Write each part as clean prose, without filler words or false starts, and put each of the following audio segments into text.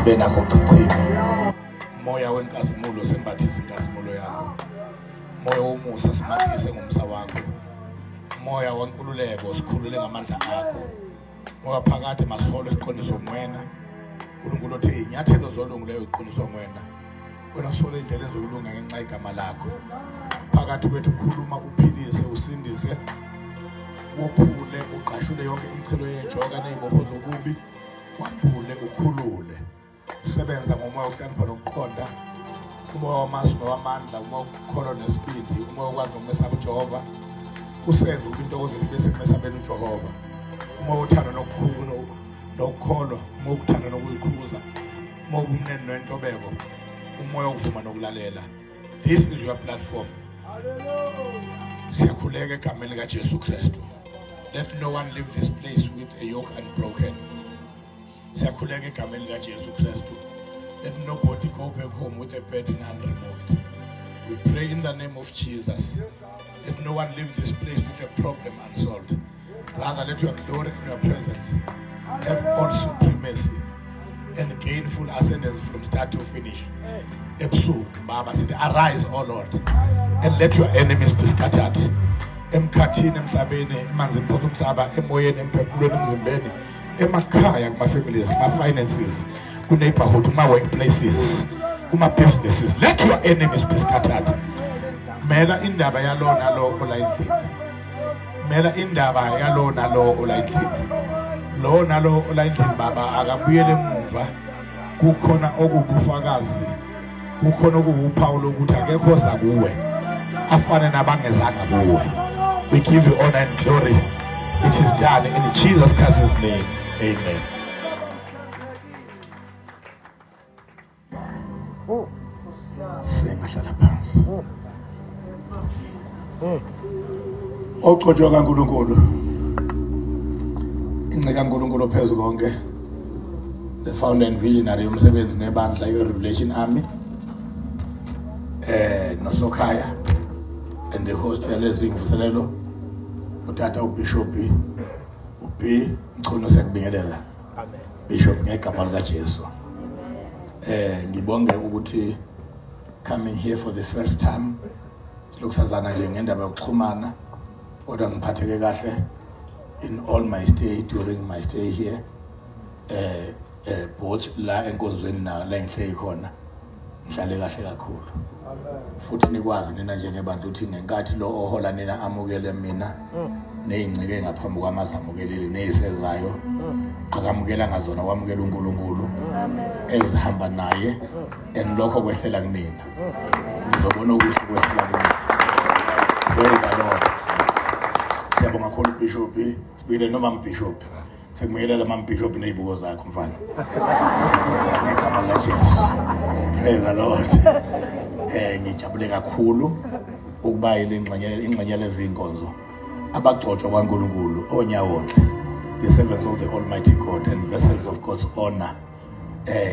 sibe nakho ukuchithima. Moya wenkazimulo sembathise inkazimulo yakho. Moya womusa simathise ngomsa wakho. Moya wenkululeko sikhulule ngamandla akho. Moya phakathi masihole siqondiswe ngwena. uNkulunkulu othe inyathelo zolungileyo iqondiswa ngwena. Wena sole indlela ezokulunga ngenxa igama lakho. Phakathi kwethu khuluma uphilise usindise. Wophule uqashule yonke imithelo yejoka nezibopho zokubi. Waphule ukhulule. Usebenza ngomoya ohlonipha nokuqonda. Umoya wamasu nowamandla, umoya wokukholo nesibindi, umoya wokwazi ukumesaba uJehova. Usenze intokozo bese kumesabeni uJehova. Umoya wothando nokukholwa, umoya wokuthanda nokuyikhuza, umoya wobumnene nentobeko, umoya wokuvuma nokulalela. This is your platform. Siyakhuleka egameni likaJesu Kristu. Let no one leave this place with a yoke unbroken. Siyakhuleka egameni likaJesu Kristu. Let nobody go back home with a burden unremoved. We pray in the name of Jesus. Let no one leave this place with a problem unsolved. Rather, let your glory and your presence have all supremacy and gainful ascendance from start to finish. Baba said, arise, O Lord, and let your enemies be scattered. Emkhathini emhlabeni emanzini phosa umhlaba emoyeni emphefumulweni emzimbeni emakhaya kuma-families kuma-finances ku-neighborhood kuma-workplaces kuma-businesses. Let your enemies be scattered. Mela indaba yalo nalo olayindlini. Mela indaba yalo nalo olayindlini. Lo nalo olayindlini baba akabuyele emuva. Kukhona okubufakazi, kukhona okuwuphawu lokuthi akekho zakuwe afane nabangezanga kuwe. We give you honor and glory. It is done in Jesus Christ's name. Amen. Singahlala phansi. Oqotshwa kaNkulunkulu. Inceka kaNkulunkulu phezulu konke. The founder and visionary yomsebenzi nebandla ye-Revelation Army. Nosokhaya and the host yalezimvuselelo utata uBishop uB Mchunu sekubingelela. Amen. Bishop ngegama likaJesu. Ngibonge ukuthi coming here for the first time silokusazana nje ngendaba yokuxhumana kodwa ngiphatheke kahle in all my stay during my stay here both la enkonzweni na la engihleli khona ngihlale kahle kakhulu. Futhi nikwazi nina njengebandla uthi ngenkathi lo ohola nina amukele mina nezincike ngaphambi kwamazamukeleli nezisezayo akamukela ngazona kwamukela uNkulunkulu ezihamba naye enilokho kwehlela kunina ngizobona ukuthi kwehlela kunina. Very Lord. Siyabonga kakhulu Bishop, sibile noma mbishop. Sekumela mambishop nezibuko zakho mfana. Ngegama likaJesu. Praise the Lord. Ngijabule kakhulu ukuba ingxenye lezinkonzo abagcotshwa kwaNkulunkulu onyawonke, the servants of the Almighty God and vessels of God's honor.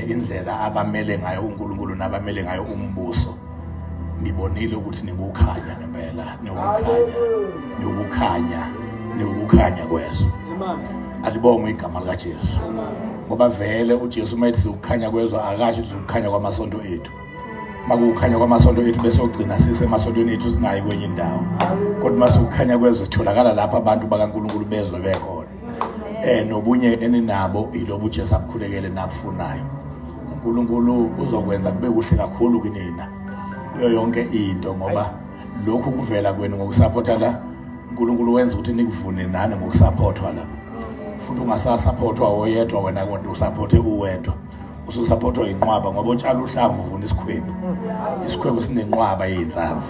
Indlela abamele ngayo uNkulunkulu nabamele ngayo umbuso. Ngibonile ukuthi nikukhanya ngempela, nikukhanya kweso. Alibonge igama likaJesu. Ngoba vele uJesu mayithi ukukhanya kwezo akasho ukuthi ukukhanya kwamasonto ethu. Makukhanya kwamasonto ethu bese ogcina sise emasontweni ethu singayi kwenye indawo. Kodwa masukukhanya kwezo sitholakala lapha abantu bakaNkulunkulu bezwe bekhona. Nobunye eninabo ilobu uJesu abukhulekele nakufunayo. uNkulunkulu uzokwenza kube kuhle kakhulu kunina kuyo yonke into ngoba lokhu kuvela kwenu ngokusupporta la. uNkulunkulu wenza ukuthi nikuvune nani ngokusupportwa la. Futhi ungasasupportwa oyedwa wena kodwa usupporte uwedwa. Ususupportwa inqwaba ngoba utshala uhlamvu uvuna isikhwebu. Isikhwebu sinenqwaba yeinhlamvu.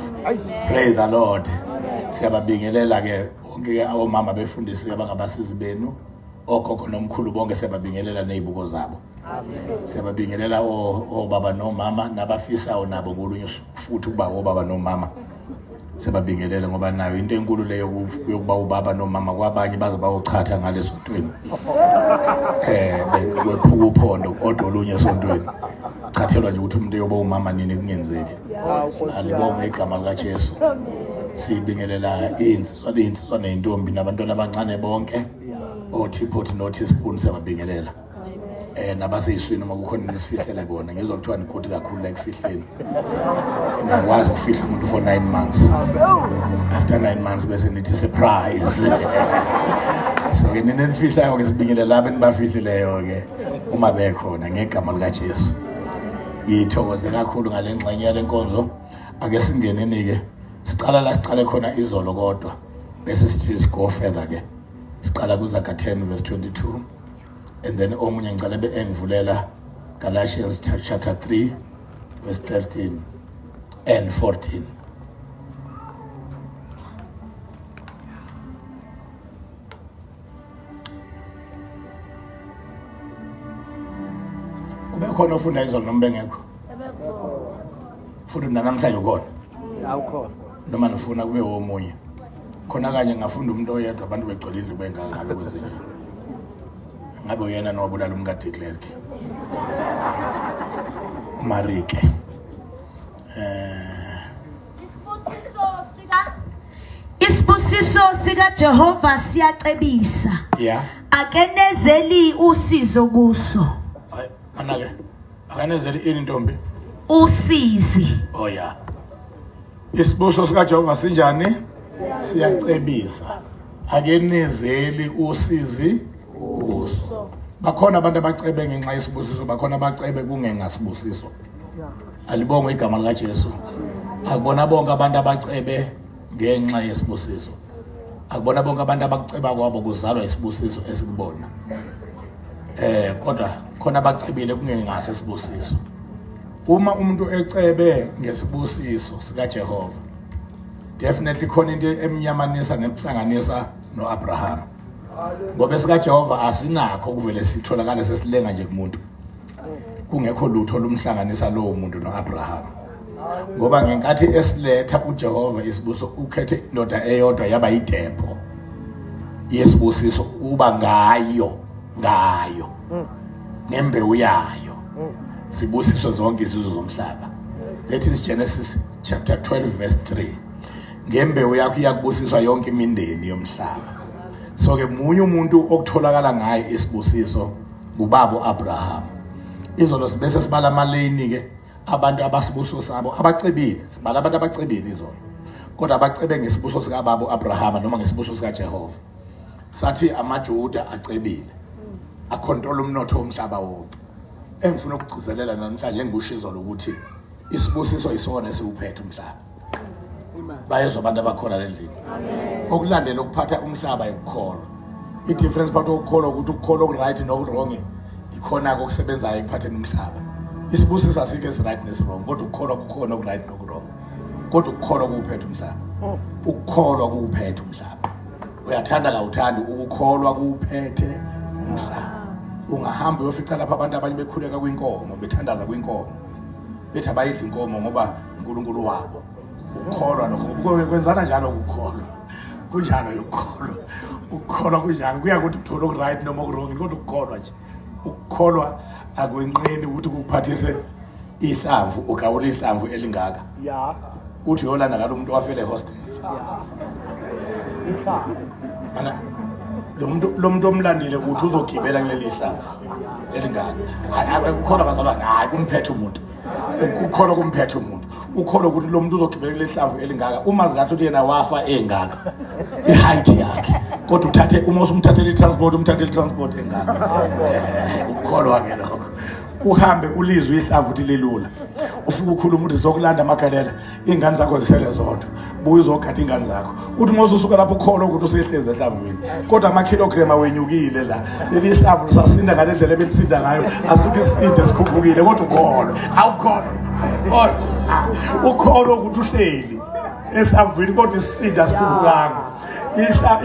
Praise the Lord. Siyababingelela ke bonke omama befundisi abangabasizi benu, okhokho nomkhulu bonke siyababingelela nezibuko zabo. Amen. Siyababingelela obaba nomama nabafisayo nabo ngolunye futhi ukuba obaba nomama. Siyababingelela ngoba nayo into enkulu leyo yokuba ubaba nomama kwabanye baze bayochatha ngaleso ntweni. Kwephuka uphondo kodwa olunye esontweni. Chathelwa nje ukuthi umuntu yoba umama nini kungenzeki. Alibonge igama likaJesu. Sibingelela insizwa neintombi nabantwana abancane bonke. Othi phothi notice spoon siyababingelela. nabaseyiswini uma kukhona nesifihlele bona ngizokuthiwa nikhoti kakhulu la ekufihleni ngakwazi ukufihla umuntu for 9 months after 9 months bese nithi surprise so ke ninenifihlayo ke sibingele laba enibafihlileyo ke uma bekhona ngegama likaJesu. Ngithokoze kakhulu ngale ngxenye yale nkonzo. Ake singeneni ke siqala la siqale khona izolo kodwa bese sithi go further ke siqala kuZaga 10 verse 22 and then omunye ngicela engivulela Galatians chapter 3 verse 13 and 14. Khona ufunda izolo noma bengekho? Funda namhlanje ukhona? Awukhona. Noma nifuna kube omunye. Khona kanye ngafunda umuntu oyedwa abantu begcolile bengaka ngabe kwenzenje. Ngabe uyena nowabulala umkade Clerk. Marike. Isibusiso sikaJehova siyacebisa. Yeah. Akenezeli usizo kuso. Anake. Akanezeli ini ntombi? Usizi. Oh yeah. Isibusiso sikaJehova sinjani? Siyacebisa. Akenezeli usizi kuso. Bakhona abantu abacebe ngenxa yesibusiso, bakhona abacebe kungengasibusiso. Alibonge igama likaJesu. Akubona bonke abantu abacebe ngenxa yesibusiso. Akubona bonke abantu abaceba kwabo kuzalwa isibusiso esikubona. Kodwa khona abacebile kungengase isibusiso. Uma umuntu ecebe ngesibusiso sikaJehova, definitely khona into emnyamanisa nekuhlanganisa noAbraham. Ngoba sikaJehova asinakho kuvele sitholakala sesilenga nje kumuntu. Kungekho lutho lumhlanganisa lowo muntu noAbraham. Ngoba ngenkathi esiletha uJehova isibuso ukhethe indoda eyodwa yaba yidepho. Yesibusiso uba ngayo nembewu yayo sibusiso zonke izizwe zomhlaba. That is Genesis chapter 12 verse 3. Ngembewu yakho iyakubusiswa yonke imindeni yomhlaba. So ke munye umuntu okutholakala ngaye isibusiso ubaba Abraham. Izolo sibese sibala amaleni ke abantu abasibuso sabo abacebile. Sibala abantu abacebile izolo. Kodwa abacebe ngesibuso sika baba Abraham noma ngesibuso sika Jehova. Sathi amaJuda acebile. Akontrola umnotho womhlaba wonke. Engifuna ukugcizelela namhlanje ngibusho izolo ukuthi isibusiso isona esiwuphethe umhlaba. Bayezwa abantu abakhona lendlela. Okulandela ukuphatha umhlaba ekukholwa. I difference phakathi kokukholwa ukuthi ukukholwa okuright nokurong ikhona okusebenzayo ekuphatheni umhlaba. Isibusiso asike esiright nesirong kodwa ukukholwa kukhona okuright nokurong. Kodwa ukukholwa kuwuphethe umhlaba. Ukukholwa kuwuphethe umhlaba. Uyathanda kawuthandi ukukholwa kuwuphethe umhlaba. Ungahamba uyofica lapha abantu abanye bekhuleka kwinkomo bethandaza kwinkomo. Bethi abayidla inkomo ngoba uNkulunkulu wabo. Ukukholwa lokho kwenzana njalo ukukholwa. Kunjalo ukukholwa. Ukukholwa kunjalo kuya ukuthi uthola okuright noma okurong kodwa ukukholwa nje. Ukukholwa akwenqeni ukuthi ukuphathise ihlamvu ugawula ihlamvu elingaka. Yeah. Uthi yolanda ngalo umuntu wafele hostel. Yeah. Mana lo muntu omlandile uthi uzogibela kuleli hlamvu elingaka. Hayi ukukholwa bazalwane hayi kumphethe umuntu. Ukukholwa kumphethe umuntu. Ukholwa ukuthi lo muntu uzogibela kuleli hlamvu elingaka uma zingathi uthi yena wafa engaka. I-height yakhe. Kodwa uthathe uma usumthathela i-transport engaka. Ukukholwa ke lokho. Uhambe ulizwe ihlamvu uthi lelula. Ufika ukhuluma uthi sizokulanda amagalela ingane zakho zisele zodwa. Buye uzogada ingane zakho. Uthi uma ususuka lapho ukholwa ukuthi usehleze ehlamvini. Kodwa ama-kilogram awenyukile la. Leli hlamvu lisasinda ngale ndlela ebelisinda ngayo. Asike isinde sikhuphukile kodwa ukholwa. Awukholwa. Ukholwa ukuthi uhleli ehlamvini kodwa isinda sikhuphukanga.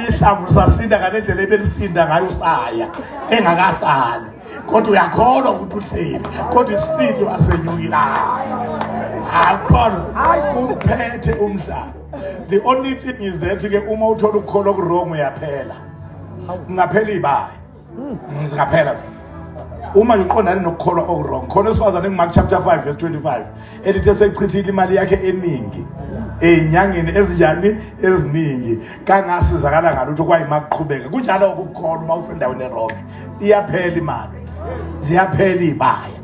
Ihlamvu lisasinda ngale ndlela ebelisinda ngayo usaya engakahlali. Kodwa uyakholwa ukuthi uhleli kodwa isindo asenyukile. Akholwa uphethe umhlaba. The only thing is that ke uma uthola ukukholwa okurong uyaphela. Ungaphela ibaya. Ngizaphela. Uma uqondana nokukholwa okurong khona esifazane kuMark chapter 5 verse 25 elithi sechithile imali yakhe eningi ezinyangeni ezinjani eziningi kangasizakala ngalutho kwayimaqhubeka kunjalo ukukholwa uma usendaweni erong iyaphela imali. ziyaphela ibaya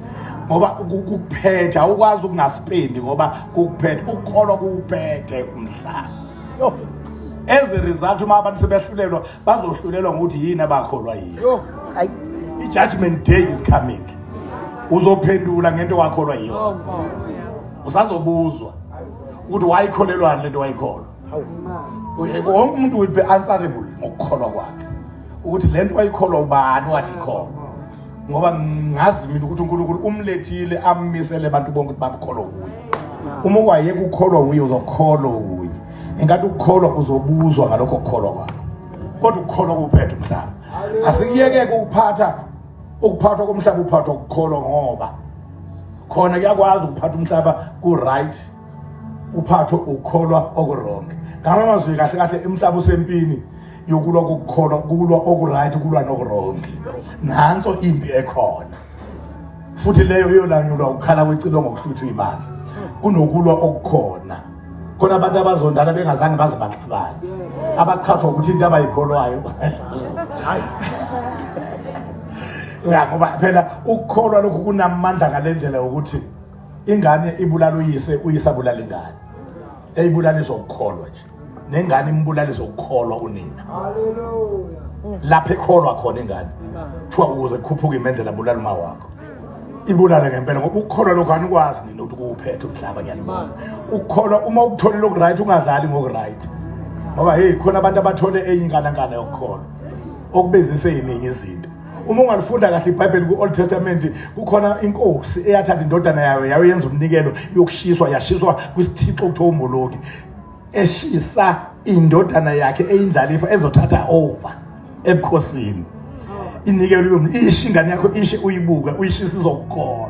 ngoba ukuphethe awukwazi ukungaspendi ngoba kukuphethe ukukholwa kuuphethe umhlaba. As a result uma abantu sebehlulelwa bazohlulelwa ngokuthi yini abakholwa yiyo. I-judgment day is coming. Uzophendula ngento wakholwa yiyo. Usazobuzwa ukuthi wayikholelwani lento wayikholwa. Wonke umuntu will be answerable ngokukholwa kwakhe ukuthi lento wayikholwa ubani wathi ikholwa ngoba ngazi mina ukuthi uNkulunkulu umlethile ammisele abantu bonke ukuthi babukholwa kuye. Uma wayeke ukukholwa uye uzokholwa kuye. Engathi ukukholwa uzobuzwa ngalokho ukukholwa kwakho. Kodwa ukukholwa kuphethe umhlaba. Asikiyeke ukuphathwa komhlaba uphathwa ukukholwa ngoba khona kuyakwazi ukuphatha umhlaba ku right uphatho ukukholwa okurong. Ngama mazwi kahle kahle emhlaba usempini yokulwa kokukholwa kulwa okuright kulwa nokurong. Nanso impi ekhona. Futhi leyo yolanyulwa ukukhala kwecilo ngokuhlutha imali. Kunokulwa okukhona. Khona abantu abazondana bengazange baze baxabane. Abachathwa ukuthi into abayikholwayo. Ya ngoba phela ukukholwa lokhu kunamandla ngalendlela ukuthi ingane ibulala uyise abulala ingane. Eyibulaliswa ukukholwa nje. Nengane imbulaliswa ukukholwa unina. Haleluya. Lapha ekholwa khona ingane. Kuthiwa ukuze kukhuphuke imendlela abulala uma wakho. Ibulala ngempela ngoba ukukholwa lokho anikwazi nini ukuthi kuuphethe umhlaba ngiyanibona. Ukukholwa uma ukuthole lokhu right ungadlali ngoku right. Ngoba hey khona abantu abathole eyinkanakana yokukholwa. Okubenzise iningi izinto. Uma ungalifunda kahle iBhayibheli ku-Old Testament kukhona inkosi eyathatha indodana yayo yayenza umnikelo yokushiswa yashiswa kwisithixo kuthiwa uMoloki. Eshisa indodana yakhe eyindlalifa ezothatha over ebukhosini. Inikelo ishingane yakho ishe uyibuka uyishisa izokukholwa.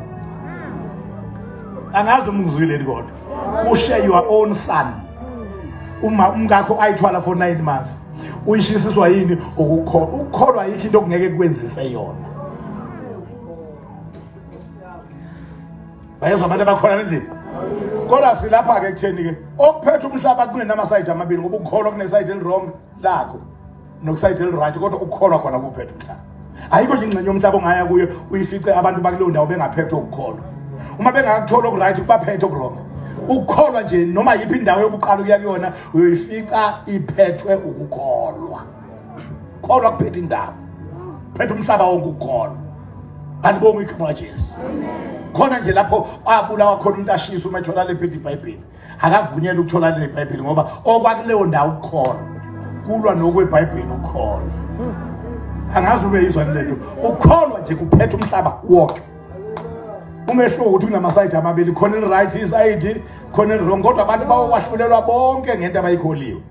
Angazi umngizwile kodwa. Ushare your own son. Uma umngakho ayithwala for 9 months. Uyishisiswa yini ukukholwa. Ukukholwa yikho into okungeke kwenzise yona. Bayezwa abantu abakholwa endlini. Kodwa silapha ke kutheni ke okuphethe umhlaba kunenama side amabili ngoba ukukholwa kune side elirong lakho nokuside eliright kodwa ukukholwa khona kuphethe umhlaba. Ayikho nje ingcenye yomhlaba ongaya kuyo uyifice abantu bakuleyo ndawo bengaphethwe ukukholwa. Uma bengakuthola okuright kubaphethe okurong. Ukukholwa nje noma yiphi indawo yokuqala kuya kuyona uyoyifica iphethwe ukukholwa. Kholwa kuphethe indawo. Phethe umhlaba wonke ukukholwa. Alibonge igama laJesu. Khona nje lapho abulawa khona umuntu ashisa uma ethola lephethe iBhayibheli. Akavunyelwa ukuthola le iBhayibheli ngoba okwakuleyo ndawo ukukholwa. Kulwa nokweBhayibheli ukukholwa. Angazi ubeyizwa lento. Ukukholwa nje kuphethe umhlaba wonke. Umehluko ukuthi kunamasayidi amabili khona right iside khona wrong kodwa abantu bawahlulelwa bonke ngento abayikholiwe.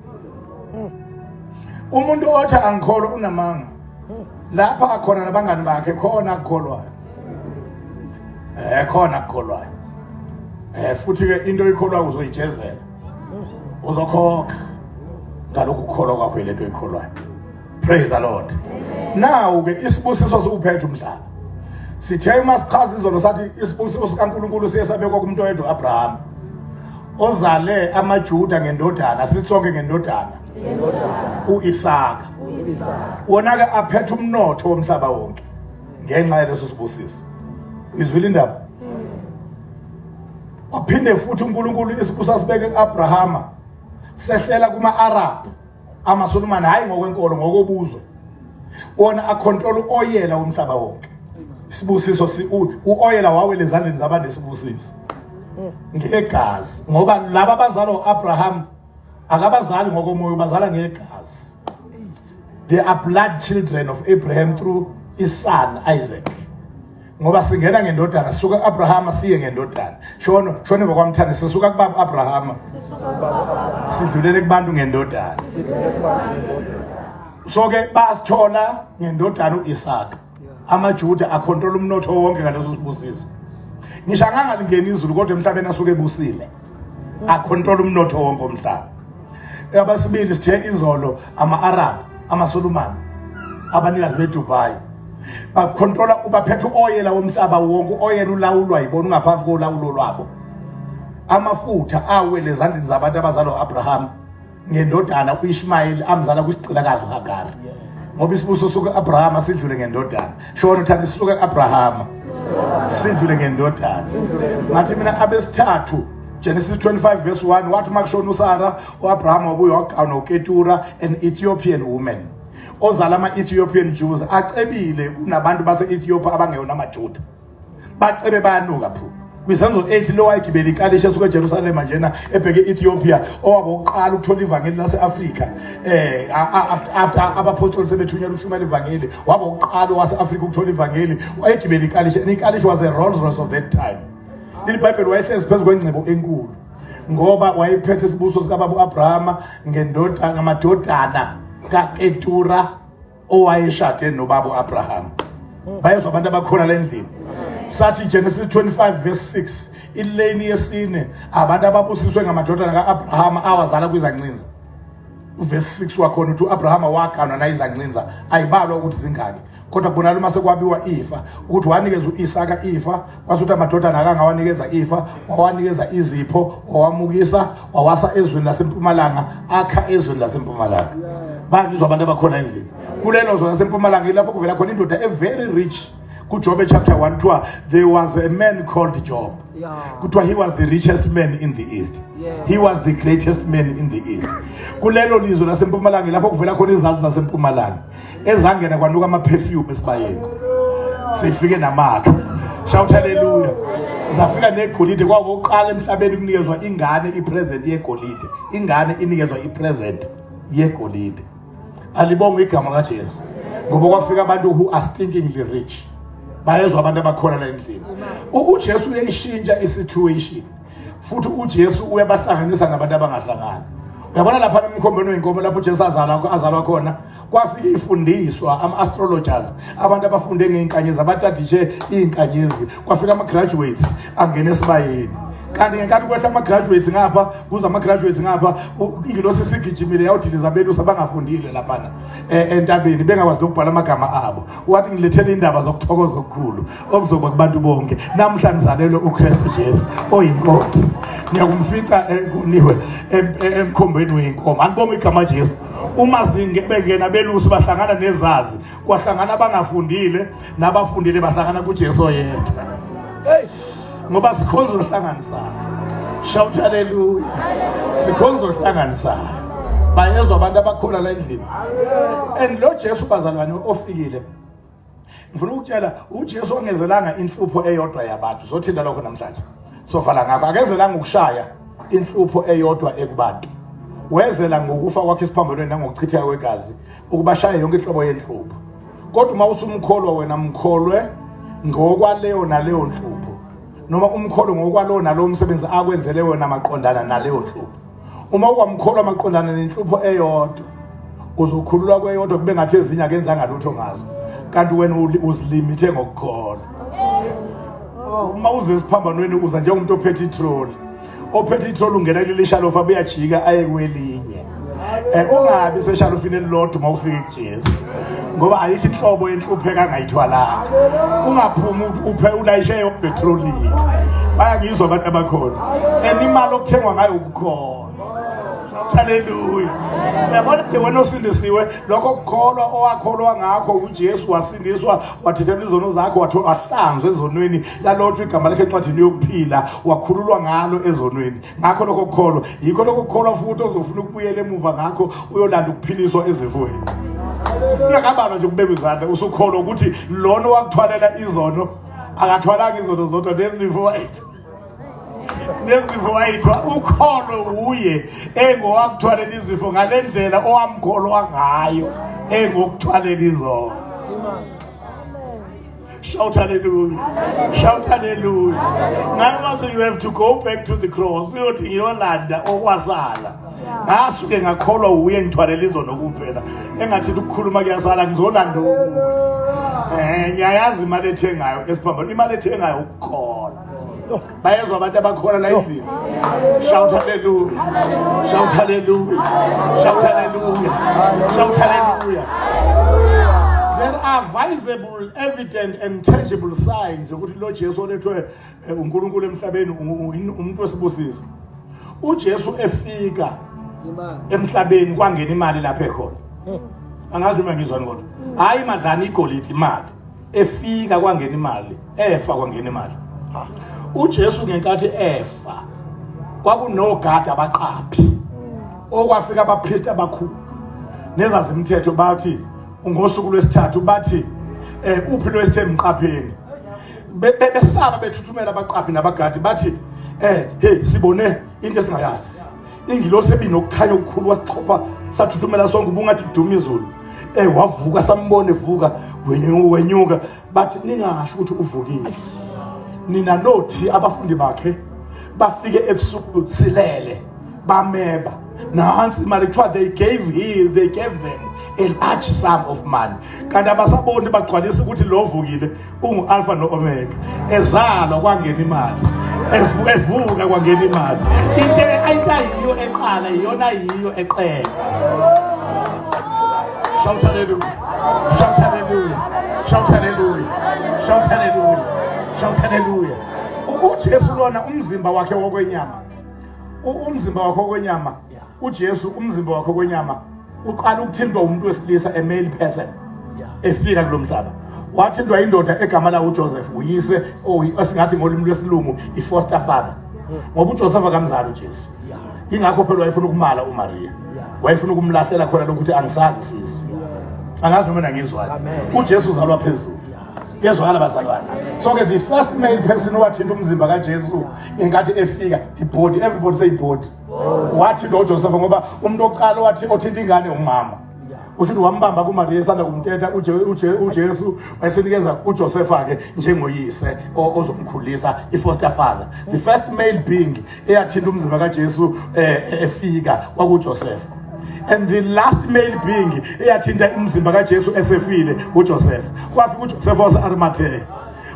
Umuntu othi angikholwa unamanga. Lapha akhona nabangani bakhe khona akukholwayo. Khona akukholwayo. Futhi ke into oyikholwayo uzoyijezela. Uzokhokha ngalokho ukukholwa kwakho lento oyikholwayo. Praise the Lord. Now ke isibusiso sikuphethe umhlaba. Sithe masichaza izolo sathi isibusiso sikaNkulunkulu siyesabekwa kumuntu oyedwa Abraham. Ozale amaJuda ngendodana sisonke ngendodana. uIsaka. Wona ke aphethe umnotho womhlaba wonke ngenxa yaleso sibusiso. Izwile indaba. Waphinde futhi uNkulunkulu isibusiso sibeke kuAbrahama. Sehlela kuma-Arab. AmaSulumane hayi ngokwenkolo ngokobuzwe. Wona acontrol oyela womhlaba wonke. Isibusiso uoyela wawele ezandleni zabantu esibusiso. Ngegazi ngoba laba abazalwa uAbraham akabazali ngokomoya bazala ngegazi. They are blood children of Abraham through his son Isaac. Ngoba singena ngendodana sisuka kuAbraham siye ngendodana. Shona ngokwamthanda sisuka kubaba Abraham. Sidlulele kubantu ngendodana. So ke basithola ngendodana uIsaka. AmaJuda acontrol umnotho wonke ngaleso sibusiso. Ngisho angangalingeni izulu kodwa emhlabeni asuke ebusile. Acontrol umnotho wonke omhlaba. Abasibili sithe izolo ama-Arab, amaSulumane, abanikazi beDubai. Bacontrola ubaphethe uoyela womhlaba wonke, uoyela ulawulwa yibona ungaphansi kolawulo lwabo. Amafutha awele ezandleni zabantu abazalwa uAbraham ngendodana uIshmael amzala kwisicilakazi uHagar. ngoba isibusiso suka Abraham sidlule ngendodana shona uthanda sisuka Abraham sidlule ngendodana ngathi mina abesithathu Genesis 25 verse 1 wathi makushona uSara uAbraham wabuye wagcana uKetura an Ethiopian woman ozala ama-Ethiopian Jews acebile kunabantu base-Ethiopia abangeyona amaJuda bacebe bayanuka phu kwisenzo 8 lo wayegibela ikalishi esuka eJerusalem njena ebheke e-Ethiopia owabokuqala ukuthola ivangeli lase-Afrika after abapostoli sebethunyelwa ukushumayela ivangeli wabokuqala wase-Afrika ukuthola ivangeli wayegibela ikalishi and ikalishi was a Rolls Royce of that time leli Bible wayehlezi phezu kwengcebo enkulu ngoba wayephethe isibuso sikababa uAbraham ngamadodana kaKetura owayeshade nobaba uAbraham bayezwa abantu abakhona le ndlela sathi Genesis 25 verse 6 ilane yesine abantu ababusiswe ngamadodana kaAbraham awazala kwizancinza verse 6 wakhona uthi uAbraham wakhana nayizancinza ayibalwa ukuthi zingaki kodwa kubonakala uma sekwabiwa ifa ukuthi wanikeza uIsaka ifa kwasuthi amadodana akangawanikeza ifa wawanikeza izipho wawamukisa wawasa ezweni lasempumalanga akha ezweni lasempumalanga bayizwa abantu abakhona endlini kulelo zona lasempumalanga ilapho kuvela khona indoda very rich kuJob chapter 1 there was a man called Job kuthiwa he was the richest man in the east he was the greatest man in the east kulelo lizwe lasempumalanga lapho kuvela khona izazi zasempumalanga ezangena kwanuka ama-perfume esibayeni sifike namakha shout hallelujah zafika negolide kwakuqala emhlabeni kunikezwa ingane ipresent yegolide ingane inikezwa ipresent yegolide alibonga igama kaJesu ngoba kwafika abantu who are stinkingly rich bayezwa abantu abakhona la endlini uJesu uyayishintsha isituation futhi uJesu uyabahlanganisa nabantu abangahlangani uyabona lapha emkhombeni wenkomo lapho uJesu azalwa khona kwafika ifundiswa ama-astrologers abantu abafunde ngeinkanyezi abatadishe izinkanyezi kwafika ama-graduates angena esibayeni kanti ngenkathi kwehla ama-graduates ngapha kuza ama-graduates ngapha ingilosi sigijimile yawudiliza belusi abangafundile laphana entabeni bengakwazi ukubhala amagama abo wathi ngilethele indaba zokuthokoza okukhulu okuzoba kubantu bonke namhla ngizalelwe uKristu Jesu oyinkosi ngiyakumfica enkuniwe emkhombeni wenkomo anibonga igama Jesu uma bengena belusi bahlangana nezazi kwahlangana abangafundile nabafundile bahlangana kuJesu yedwa ngoba sikhonza uhlanganisayo shout hallelujah sikhonza uhlanganisayo bayezwa abantu abakhona la endlini and lo Jesu bazalwane ofikile ngifuna ukutshela uJesu ongezelanga inhlupho eyodwa yabantu zothinta lokho namhlanje sovala ngakho akezelanga ukushaya inhlupho eyodwa ekubantu wezela ngokufa kwakhe isiphambanweni nangokuchitheka kwegazi ukubashaya yonke inhlobo yenhlupho kodwa uma usumkholwa wena mkholwe ngokwaleyo naleyo nhlupho noma umkholo ngokwalo nalo umsebenzi akwenzele wena maqondana naleyo nhlupho uma ukwamkholwa maqondana nenhlupho eyodwa uzokhululwa kweyodwa kube ngathi ezinye akenzanga lutho ngazo kanti wena uzilimithe ngokukholwa uma uze esiphambanweni uza njengomuntu ophethe itroli ungena leli shalofa beyajika aye kwelinye ungabi seshalofini elilodwa uma ufika kuJesu ngoba ayikho inhlobo yenhlupheka angayithwalanga ungaphumi ulayishe yopetroli bayangizwa abantu abakhona imali okuthengwa ngayo ukukholwa hallelujah yabona ke wena osindisiwe lokho kukholwa owakholwa ngakho uJesu wasindiswa wathethelwa izono zakho wahlanzwa ezonweni lalotshwe igama lakhe encwadini yokuphila wakhululwa ngalo ezonweni ngakho lokho kukholwa yikho lokho kukholwa futhi ozofuna ukubuyela emuva ngakho uyolanda ukuphiliswa ezifweni uyakabana nje ukubeka izandla usukholwa ukuthi lona wakuthwalela izono akathwalanga izono zodwa nezifo wayithwa ukholo uye engowakuthwalela izifo ngalendlela owamkholwa ngayo engokuthwalela izono shout hallelujah shout hallelujah ngabe you have to go back to the cross uyothi ngiyolanda okwasala ngasuke ngakholwa uye ngithwalela izono kuphela engathi ukukhuluma kuyasala ngizolanda ngiyayazi imali ethengayo esiphambano imali ethengayo ukukholwa bayezwa abantu abakhona la endlini shout hallelujah shout hallelujah shout hallelujah shout hallelujah there are visible evident and tangible signs ukuthi lo Jesu olethwe uNkulunkulu emhlabeni umuntu wesibusiso uJesu efika emhlabeni kwangena imali lapha ekhona angazi noma ngizwani kodwa hayi madlana igolide imali efika kwangena imali efa kwangena imali uJesu ngenkathi efa kwakunogada abaqaphi okwafika abaphristi abakhulu nezazimthetho bathi ngosuku lwesithathu bathi uphi lwesithe emqapheni besaba bethuthumela abaqaphi nabagadi bathi hey sibone into esingayazi ingilosi ebinokukhanya okukhulu wasixhopha sathuthumela sonke ubungathi kuduma izulu wavuka sambone evuka wenyuka bathi ningasho ukuthi uvukile nina nothi abafundi bakhe bafike ebusuku silele bameba nansi imali kuthiwa they gave them a large sum of money kanti abasaboni bagcwalisa ukuthi lo vukile ungu-alpha no-omega ezalwa kwangena imali evuka kwangena imali into ayiyo eqala iyona yiyo eqeda. Shout hallelujah, shout hallelujah, shout hallelujah, shout hallelujah, shout hallelujah. uJesu lona umzimba wakhe wokwenyama umzimba wakhe wokwenyama uJesu umzimba wakhe wokwenyama uqala ukuthintwa umuntu wesilisa a male person efika kulomhlaba wathintwa indoda egama la uJoseph uyise esingathi ngolimi lwesilungu ifoster father ngoba uJoseph akamzali uJesu ingakho phela wayefuna ukumala uMaria wayefuna ukumlahlela khona lokuthi angisazi sizo angazi noma ngizwani uJesu uzalwa phezulu yezwakala bazalwane so ke the first male person owathinta umzimba kaJesu ingathi efika ibody everybody say ibody wathi lo Joseph ngoba umuntu oqala wathi othinta ingane umama usho ukuthi wambamba kuMaria esanda kumthetha uJesu wayesenikeza uJoseph ake njengoyise ozomkhulisa ifoster father the first male being eyathinta umzimba kaJesu efika kwakuJoseph and the last male being eyathinta umzimba kaJesu esefile uJoseph kwafika uJoseph wase-Arimathea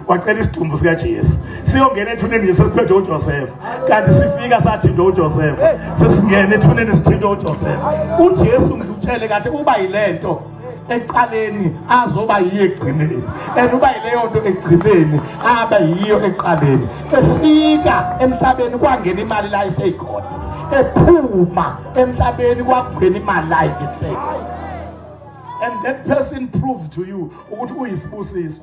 wacela isidumbu sikaJesu siyongena ethuneni sesiphethe uJoseph kanti sifika sathinta uJoseph sesingena ethuneni sithinta uJoseph uJesu ngikutshele kanti uba yilento eqaleni azoba yiyo egcineni uba yileyo nto egcineni aba yiyo eqaleni efika emhlabeni kwangena imali la iseyikhona ephuma emhlabeni kwangena imali la iseyikhona and that person proves to you ukuthi uyisibusiso.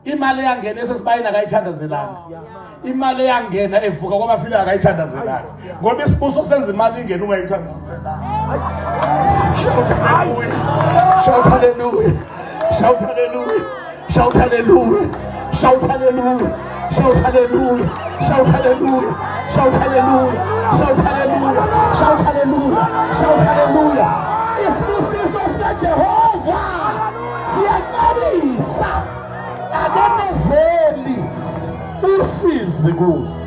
Imali yangena esesibayini akayithandazelanga imali yangena evuka kwabafile akayithandazelanga ngoba isibuso senza imali ingena ungayithandazelanga. Shout hallelujah, shout hallelujah, shout hallelujah, shout hallelujah, shout hallelujah, shout hallelujah, shout hallelujah, shout hallelujah, shout hallelujah, shout hallelujah. Isibusiso sikaJehova siyacebisa akanezeli usizi kuzo.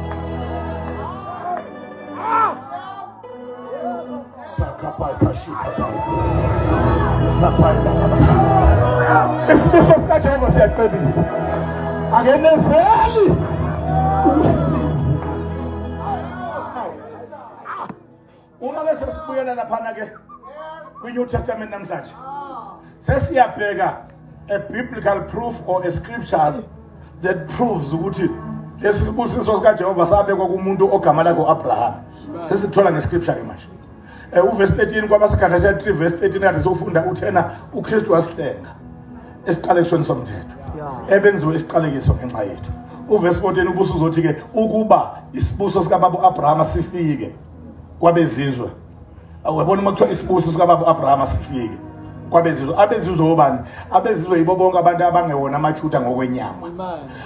Isibusiso sikaJehova siyacebisa akanezeli usizi. Uma ke sesibuyela laphana ke kwi-New Testament namhlanje sesiyabheka a biblical proof or a scripture that proves ukuthi lesi sibusiso sikaJehova sabekwa kumuntu ogama lakhe uAbraham sesithola ngescripture ke manje uverse 13 kwabaseGalatia 3 verse 13 kathi sofunda uthena uKristu wasihlenga esiqalekisweni somthetho ebenziwe isiqalekiso ngenxa yethu. Uverse 14 ubuso uzothi ke ukuba isibuso sikababa uAbraham sifike kwabezizwe awubona uma kuthiwa isibusiso sikababa uAbraham sifike kwabezizwe abezizwe obani abezizwe yibo bonke abantu abangewona amaJuda ngokwenyama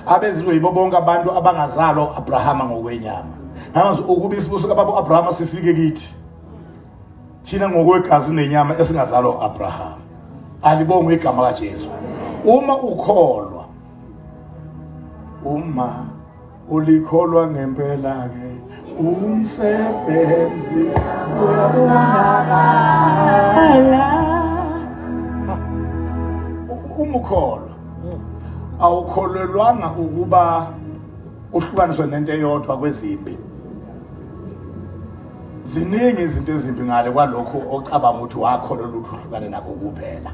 abezizwe yibo bonke abantu abangazalwa uAbraham ngokwenyama namazi ukuba isibuso sikababa uAbraham sifike kithi thina ngokwegazi nenyama esingazalwa uAbraham alibonge igama kaJesu. Uma ukholwa uma ulikholwa ngempela ke umsebenzi uyabonakala. Umukholwa awukholelwanga ukuba uhlukaniswe nento eyodwa kwezimpi. Ziningi izinto ezimbi ngale kwalokho ocabanga ukuthi wakholelwa ukuhlukana nakho kuphela.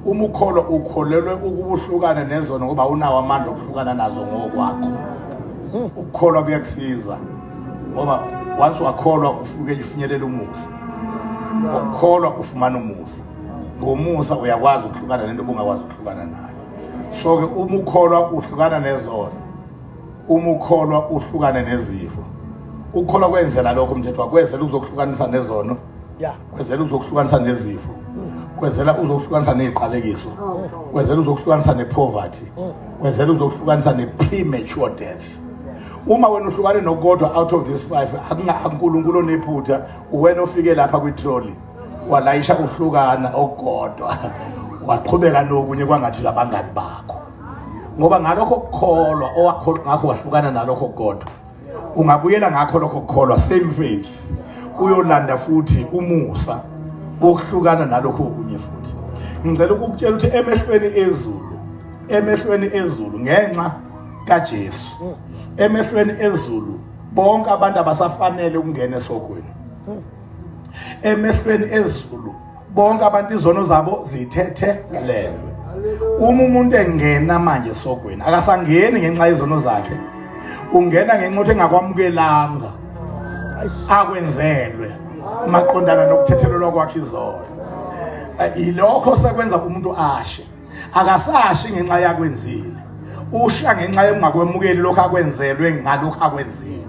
Umukholwa ukholelwe ukubuhlukana nezona ngoba unawo amandla okuhlukana nazo ngokwakho. Ukukholwa kuyakusiza ngoba once wakholwa ufike ufinyelela umusa. Ukukholwa ufumana umusa. ngomusa uyakwazi ukuhlukana nento obungakwazi ukuhlukana nayo. So ke uma ukholwa uhlukana nezono, uma ukholwa uhlukane nezifo. Ukholwa kwenzela lokho umthetho wakwenzela uzokuhlukanisa nezono, kwenzela uzokuhlukanisa nezifo, kwenzela uzokuhlukanisa neziqalekiso, kwenzela uzokuhlukanisa nepoverty, kwenzela uzokuhlukanisa nepremature death. Uma wena uhlukane nokodwa out of this 5 akuNkulunkulu onephutha, wena ofike lapha kwitrolli walayisha uhlukana okodwa waqhubeka nokunye kwangathi labangani bakho. Ngoba ngalokho ukukholwa owakholwa ngakho wahlukana nalokho kodwa, ungabuyela ngakho lokho ukukholwa same faith, uyolanda futhi umusa ukuhlukana nalokho okunye futhi. Ngicela ukukutshela ukuthi emehlweni ezulu ngenxa kaJesu, emehlweni ezulu bonke abantu abasafanele ukungena esogweni. Emehlweni ezulu bonke abantu izono zabo zithethelelwe. Uma umuntu engena manje esogweni akasangeni ngenxa yezono zakhe, ungena ngenxa ukuthi engakwamukelanga akwenzelwe maqondana nokuthethelelwa kwakhe izono. Ilokho sekwenza umuntu ashe, akasashi ngenxa yakwenzile, usha ngenxa yokungakwemukeli lokho akwenzelwe ngalokho akwenzile.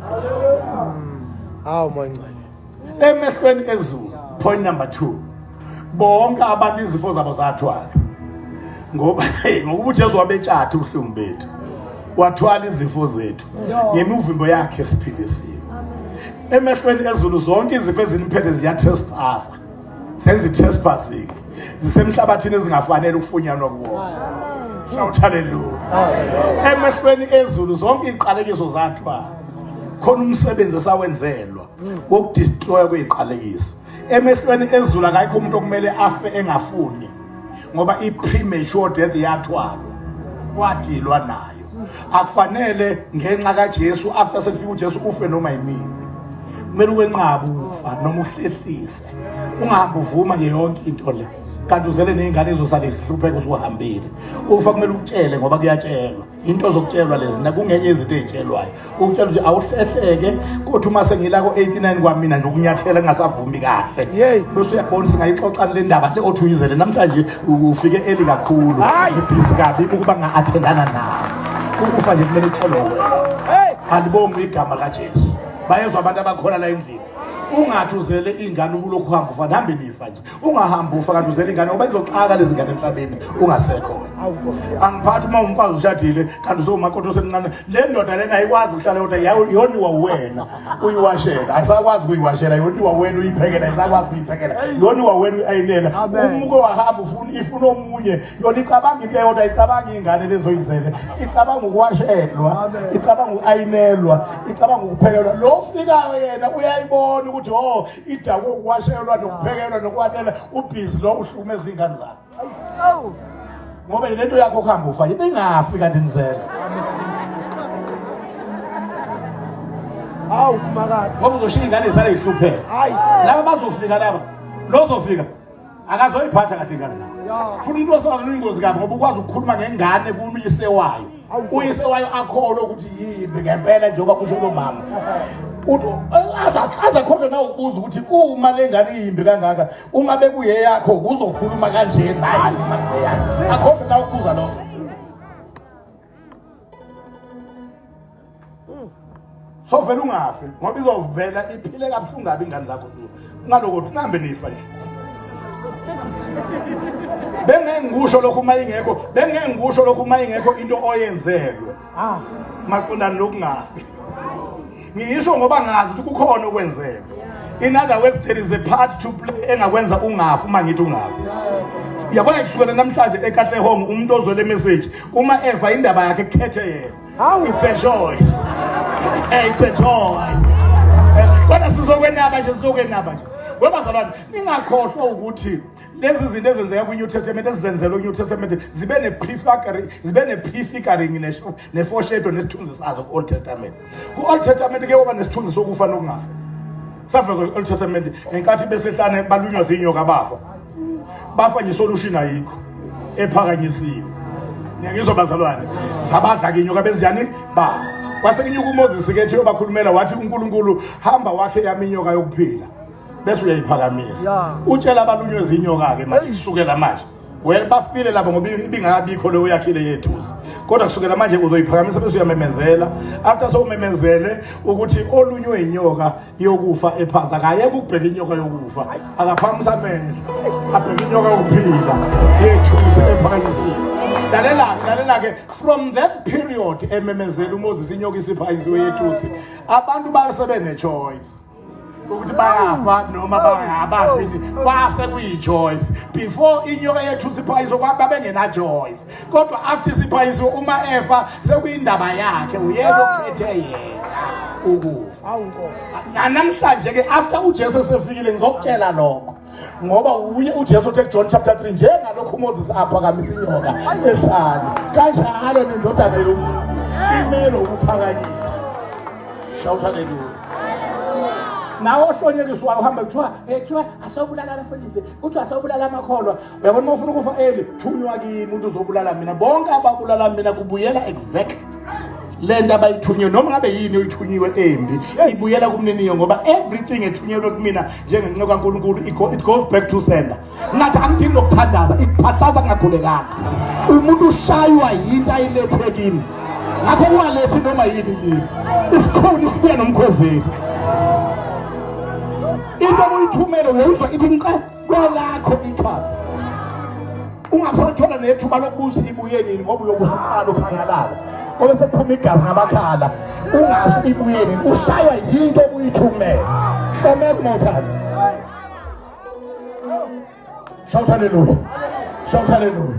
Hawu manje. Emehlweni ezulu, point number 2, bonke abantu izifo zabo zathwala. Ngoba uJesu wabetshatha ubuhlungu bethu, wathwala izifo zethu ngemivimbo yakhe siphilisiwe. Emehlweni ezulu zonke izifo eziniphethe ziyathespasa, senze trespassing, zisemhlabathini ezingafanele ukufunyanwa kuwona. Shout hallelujah. Emehlweni ezulu zonke iziqalekiso zathwala, khona umsebenzi esawenzelwa wokudestroy kweziqalekiso. Emehlweni ezulu akayikho umuntu okumele afe engafuni, ngoba i-premature death yathwalwa, wadilwa nayo. Akufanele ngenxa kaJesu after sekufika uJesu ufe noma yini. Kumele ukwenqaba ufa noma uhlehlise, ungahambi uvuma nje yonke into le kanti uzele nezingane ezosala isihlupheko usuhambile. Ufa kumele ukutshele ngoba kuyatshelwa, into zokutshelwa lezi nakungenye izinto ezitshelwayo. Ukutshela ukuthi awuhlehleke kodwa uma sengila ko89 kwamina nokunyathela ngingasavumi kahle. Bese uyabona singayixoxana le ndaba le othi uyizele namhlanje ufike eli kakhulu ibhisi kabi ukuba nga-athendana nayo. Ukufa nje kumele utshelwe wena. Alibonge igama kaJesu. Bayezwa abantu abakhona la endlini. Ungathi uzele ingane ukulokhu uhamba ufa, hambe nifa nje. Ungahamba ufa kanti uzele ingane ngoba izoxaka lezi ngane emhlabeni ungasekho wena. Angiphathi uma umfazi ushadile kanti usomakoto semncane, le ndoda lena ayikwazi ukuhlala yodwa, yoniwa wena uyiwashela. Ayisakwazi ukuyiwashela, yoniwa wena uyiphekela, ayisakwazi ukuyiphekela. Yoniwa wena uyayinela. Umuke wahamba ifuna omunye, yona icabanga into eyodwa, icabanga ingane lezoyizele, icabanga ukuwashelwa, icabanga ukayinelwa, icabanga ukuphekelwa. Lo fikayo yena uyayibona ukuthi idako ukuwashelwa nokuphekelwa nokwanela ubhizi lo uhlukumeza ingane zakhe. Ngoba ilento yakho kuhamba ufa ibingafi kanti nizela. Hawu simakade. Ngoba uzoshiya ingane zale ihlupheka. Laba bazofika laba. Lozofika akazoyiphatha kahle ingane zakhe. Funa umuntu osakho ingozi kabi ngoba ukwazi ukukhuluma ngengane kumyise wayo. Uyise wayo akholwe ukuthi yimbi ngempela njengoba kusho lo mama. Aza khona na ukubuza ukuthi uma lengane iyimbi kangaka uma bekuye yakho kuzokhuluma kanje naye akho na ukubuza lokho. So vele ungafi ngoba izovela iphile kabuhlungu ngabe ingane zakho ngalokuthi ngihambe nifa nje. Bengengikusho lokho uma ingekho into oyenzelwe maqondana nokungafi. Ngisho ngoba ngazi ukuthi kukhona okwenzelwe. In other words, there is a part to play engakwenza ungafi uma ngithi ungafi. Yabona kusukela namhlanje eKatlehong umuntu ozwele message uma eva indaba yakhe ekhethe yena. It's a choice. It's a choice. Kodwa sizokwenaba nje. Webazalwane ningakhohlwa ukuthi lezi zinto ezenzeka kwi New Testament ezizenzelwe kwi New Testament zibe ne prefiguring ne foreshadow nesithunzi sazo ku Old Testament. Ku Old Testament ke kuba nesithunzi sokufa nokungafa. Safika ku Old Testament enkathi besehlane balunywa zinyoka bafa nje solution ayikho ephakanyisiwe. Ngiyizwa bazalwane sabadla ke inyoka bezijani bafa. Kwase kunyuka uMoses ke ethi yobakhulumela wathi uNkulunkulu hamba wakhe yaminyoka yokuphila. bese uyayiphakamisa. Yeah. Utshela abalunywe zinyoka ke manje kusukela manje. Wena bafile lapho ngoba ibingakabikho leyo yakhile yethusi. Kodwa kusukela manje uzoyiphakamisa bese uyamemezela. After so umemezele ukuthi olunywe inyoka yokufa ephansi akayeke ukubheka inyoka yokufa. Akaphakamisa amehlo. Abheka inyoka yokuphila yethusi ephakanyisiwe. Lalela ke from that period ememezela uMoses inyoka isiphakanyisiwe yethusi. Abantu basebene choice. Ukuthi bayafa noma bayabafi kwase kuyi-choice. Before inyoka yethu siphayiswe babengena choice, kodwa after siphayiswe uma efa sekuyindaba yakhe uyena okhethe yena ukufa. Namhlanje ke after uJesu sefikile ngizokutshela lokho ngoba uye uJesu uthe John chapter 3 njengalokho uMoses aphakamisa inyoka ehlane kanjalo nendodana yomuntu imele ukuphakanyiswa. Shout hallelujah. Nawo hlonyekiswa uhamba kuthiwa asobulala abafundisi kuthiwa asobulala amakholwa. Uyabona uma ufuna ukufa thunywa kimi umuntu uzobulala mina. Bonke ababulala mina kubuyela exact lento abayithunywe noma ngabe yini oyithunyiwe embi ibuyela kumniniyo ngoba everything ethunyelwe kumina njengenqoka kaNkulunkulu it goes back to sender. Ngathi angidingi lokuthandaza ikuphathaza kungakhulekanga. Umuntu ushaywa yinto ayilethe kimi. Ngakho ungalethi noma yini kimi. Isikhona isibuya nomkhwezeli. Into oyithumela uyizwa ithi kwelakho ikhaya. Ungasathola nethuba lokubuza ibuye nini ngoba uyokusukhala ukhangalala. Ngoba sekuphuma igazi ngamakhala. Ungazi ibuye nini ushaywa yinto oyithumela. Hlomela mothana. Shout hallelujah. Shout hallelujah.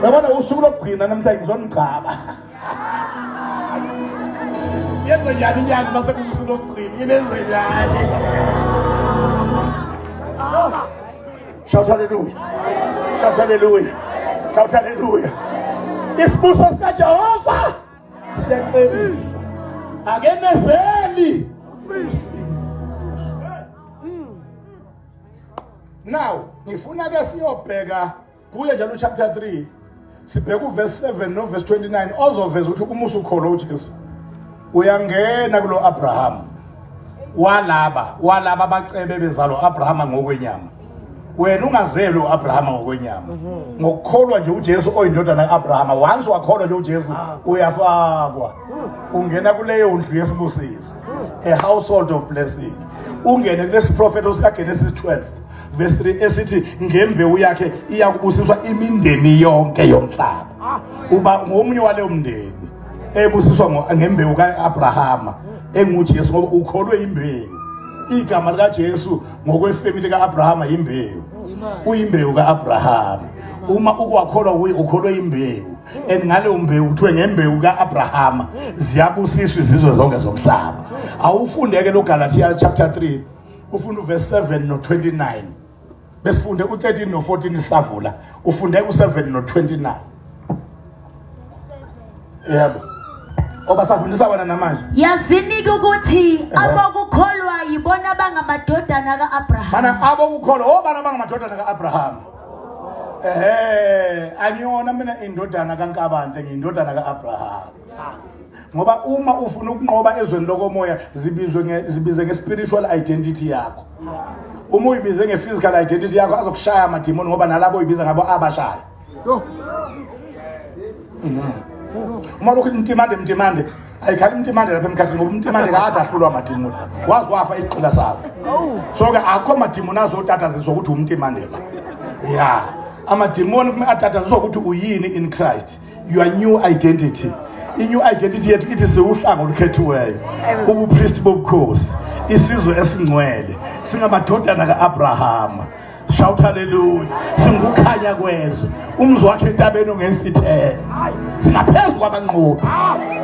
Yabona usuku lokugcina namhlanje ngizonigcaba. Yenza njani mase kusuku lokugcina yenza njani. Shout hallelujah. Shout hallelujah. Shout hallelujah. Isibusiso sikaJehova siyacebisa. Akenezeli. Now, ngifuna ke siyobheka kuye njalo chapter 3. Sibheka uverse 7 no verse 29 ozoveza ukuthi uma usukholo uJesu uyangena kulo Abraham. Walaba bacebe bezalo Abraham ngokwenyama. Wena ungazelwe uAbraham ngokwenyama. Ngokukholwa nje uJesu oyindodana kaAbraham. Once wakholwa nje uJesu uyafakwa. Ungena kuleyo ndlu yesibusiso. A household of blessing. Ungene kulesi prophet osikaGenesis 12 verse 3 esithi ngembewu yakhe iyakubusiswa imindeni yonke yomhlaba. Uba ngomunye wale umndeni ebusiswa ngembewu kaAbraham. EnguJesu ngoba ukholwe imbewu. Igama lika Jesu ngokwefamily kaAbraham imbewu. Uyimbewu kaAbraham. Uma ukwakholwa ukholwe imbewu. Ngale umbewu kuthiwe ngembewu kaAbraham ziyabusiswa izizwe zonke zomhlaba. Awufundeke lo Galatia chapter 3 ufunda uverse 7 no 29. Besifunde u13 no 14 isavula. Ufunde u7 no 29. Yebo. Obasafundisa wena namanje. Yazini ukuthi abokukholwa yibona abangamadodana kaAbraham. Mana abokukholwa obana abangamadodana kaAbraham. Anyona mina indodana kaNkabandle ngiyindodana kaAbraham. Ngoba uma ufuna ukunqoba ezweni lokomoya zibize nge-spiritual identity yakho. Uma uyibize nge-physical identity yakho azokushaya amadimoni ngoba nalabo uyibiza ngabo abashaya. Uma lokhu intimande ayikhali intimande lapha emkhathini ngoba intimande kade ahlulwa amadimoni. Wazi wafa isiqhila sawo. So ke akho amadimoni azotataziswa ukuthi umtimande la. Yeah. Amadimoni kuma atataziswa ukuthi uyini in Christ. Your new identity. In your identity yethu ithi siuhlanga olukhethiweyo. Ubupriest bobukhosi. Isizwe esingcwele. Singamadodana kaAbraham. Shout hallelujah. Singukhanya kwezwe. Umzi wakhe entabeni ongesithele. Singaphezulu kwabanqobi.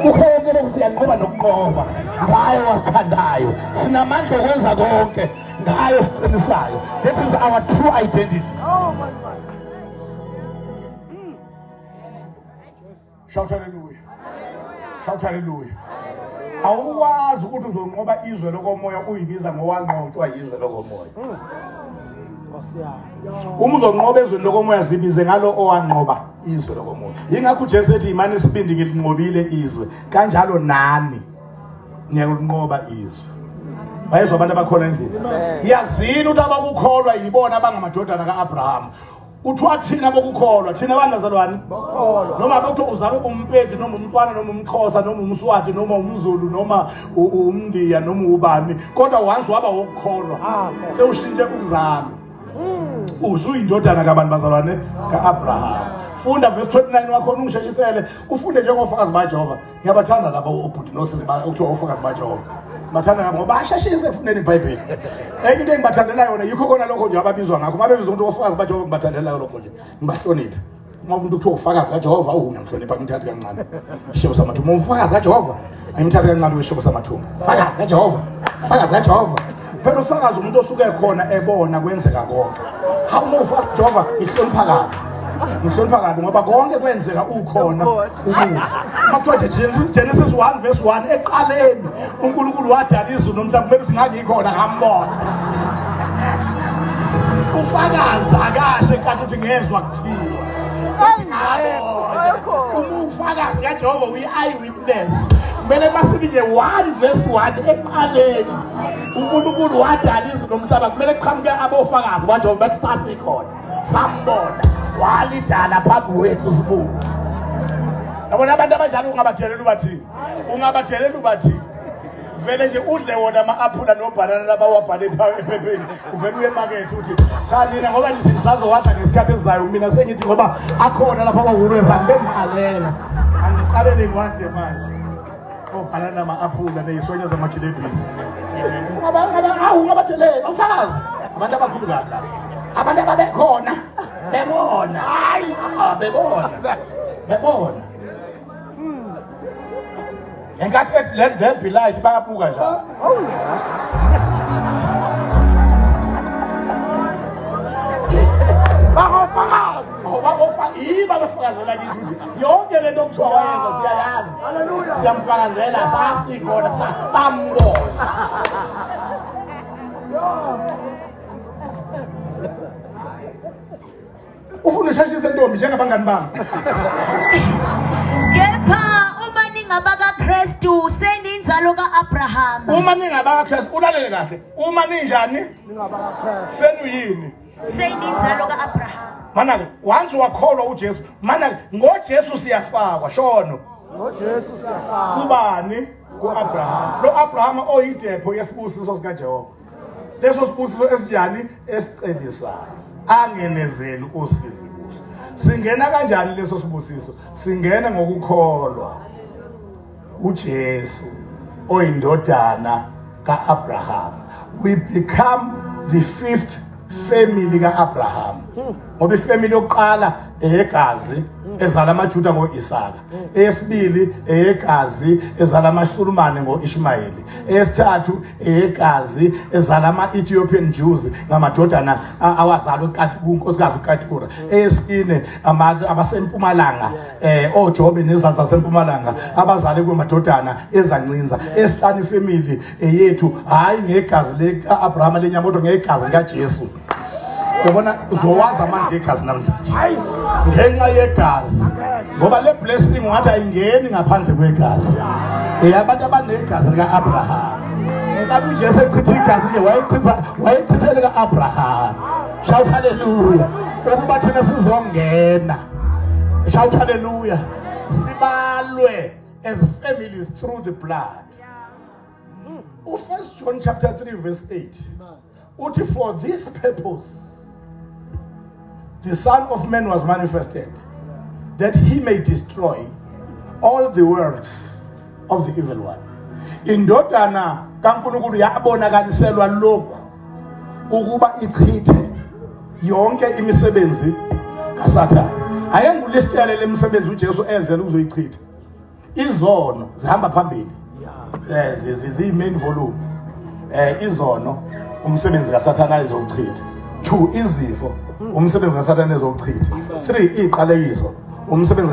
Ukhonke lokusiyanqoba nokunqoba. Ngaye wasithandayo. Sinamandla okwenza konke. Ngaye siqinisayo. That is our true identity. Oh my God. Shout hallelujah. Shout hallelujah. Awuwazi ukuthi uzonqoba izwe lokomoya uyibiza ngowanqotshwa izwe lokomoya. Uma uzonqoba ezweni lokomoya zibize ngalo owanqoba izwe lokomoya. Ingakho uJesu ethi imani isibindi ngilinqobile izwe kanjalo nani ngiyakunqoba izwe. bayezwa abantu abakhona endlini yazini ukuthi abakukholwa yibona abangamadodana kaAbraham uthiwa thina bokukholwa thina abantu bazalwane noma bekuthiwa uzalwe umpedi noma umfana noma umXhosa noma umSwati noma umZulu noma umNdiya noma ubani kodwa once waba wokukholwa sewushintshe ukuzalwa uzuyindodana kabantu bazalwane kaAbraham. Funda verse 29 wakho ungisheshisele ufunde njengofakazi baJehova. Ngiyabathanda labo obhuti nosisi ukuthiwa ofakazi baJehova. Bathanda ngabo ngoba asheshise efundeni iBhayibheli. Enye into engibathandela yona yikho kona lokho nje ababizwa ngakho. Babizwa ukuthi ofakazi baJehova ngibathandela lokho nje. Ngibahlonipha. Uma umuntu kuthiwa ufakazi kaJehova ngiyamhlonipha ngithathe kancane. Ishiwo samathumba umfakazi kaJehova ayimthathe kancane weshiwo samathumba. Ufakazi kaJehova. Ufakazi kaJehova. Phela ufakazi umuntu osuke khona ebona kwenzeka konke. Hawu uma ufakazi kaJehova ihlonipha kabi. Ngihlonipha kabi ngoba konke kwenzeka ukhona ukuba makuthiwa Genesis 1 verse 1 eqaleni uNkulunkulu wadala izulu nomhlaba kumele ukuthi ngangikhona ngambona ufakazi akashe kanti uthi ngezwa kuthiwa uma ufakazi kaJehova uyi-eyewitness kumele masibike 1 verse 1 eqaleni uNkulunkulu wadala izulu nomhlaba kumele kuqhamuke abofakazi baJehova bathi sasikhona sambona walidala phambi kwethu sibuka. Yabona abantu abanjalo ungabathelela ubathi vele nje udle wona ama-aphula nobhanana labawabhale ephepheni uvele uye emakethe uthi cha mina ngoba ngithi ngisazowatha ngesikhathi esizayo mina sengithi ngoba akhona lapha kwahulumeni bengiqalela angiqalele ngiwade manje obhanana ama-aphula ney'swenya zamakilebhisi ungabathelela ufakazi abantu abakhulu kabi laba abantu ababekhona bebona hayi bebona enkathi let there be light bayabuka njalo bafakazela kithi ukuthi yonke lento okuthiwa wayenza siyayazi siyamfakazela sasikhona sambona ufuna usheshise ntombi njengabangani bami kepha uma ningabakaKristu seninzalo kaAbraham. Uma ningabakaKristu ulalele kahle uma ninjani ningabakaKristu senuyini seninzalo kaAbraham. Mana once wakholwa uJesu mana ngoJesu siyafakwa shono ngoJesu siyafakwa kubani kuAbraham lo Abraham oyidepho yesibusiso sikaJehova leso sibusiso esijani esicebisayo angenezeli usizi kuso singena kanjani leso sibusiso singena ngokukholwa uJesu oyindodana kaAbraham we become the fifth family kaAbraham ngoba ifamily yokuqala eyegazi ezala amaJuda ngoIsaka eyesibili eyegazi ezala amaSulumane ngoIshmayeli eyesithathu eyegazi ezala ama-Ethiopian Jews ngamadodana awazalwe kunkosikazi uKatura eyesine abasempumalanga oJobe nezazi zasempumalanga abazale kwemadodana ezancinza esihlanu ifamily yethu hayi ngegazi lekaAbraham lenyama kodwa ngegazi likaJesu ubona uzowaza manje igazi namhlanje ngenxa yegazi ngoba le blessing ngathi ayingeni ngaphandle kwegazi abantu abanegazi likaAbraham ngabe uJesu echitha igazi nje wayechithele kaAbraham shout hallelujah ukuba thina sizongena shout hallelujah sibalwe as families through the blood. 1 John chapter 3 verse 8 uthi for this purpose the Son of Man was manifested, that he may destroy all the works of the evil one. Indodana kaNkulunkulu yabonakaliselwa lokhu ukuba ichithe yonke imisebenzi kaSathane. Ayengulistele lemisebenzi uJesu ezele uzoyichitha. Izono zihamba phambili. Ziyi-main volume. Izono umsebenzi kaSathane ayizochitha. 2 izifo umsebenzi kaSathane ezochitha. 3 iqalekiso umsebenzi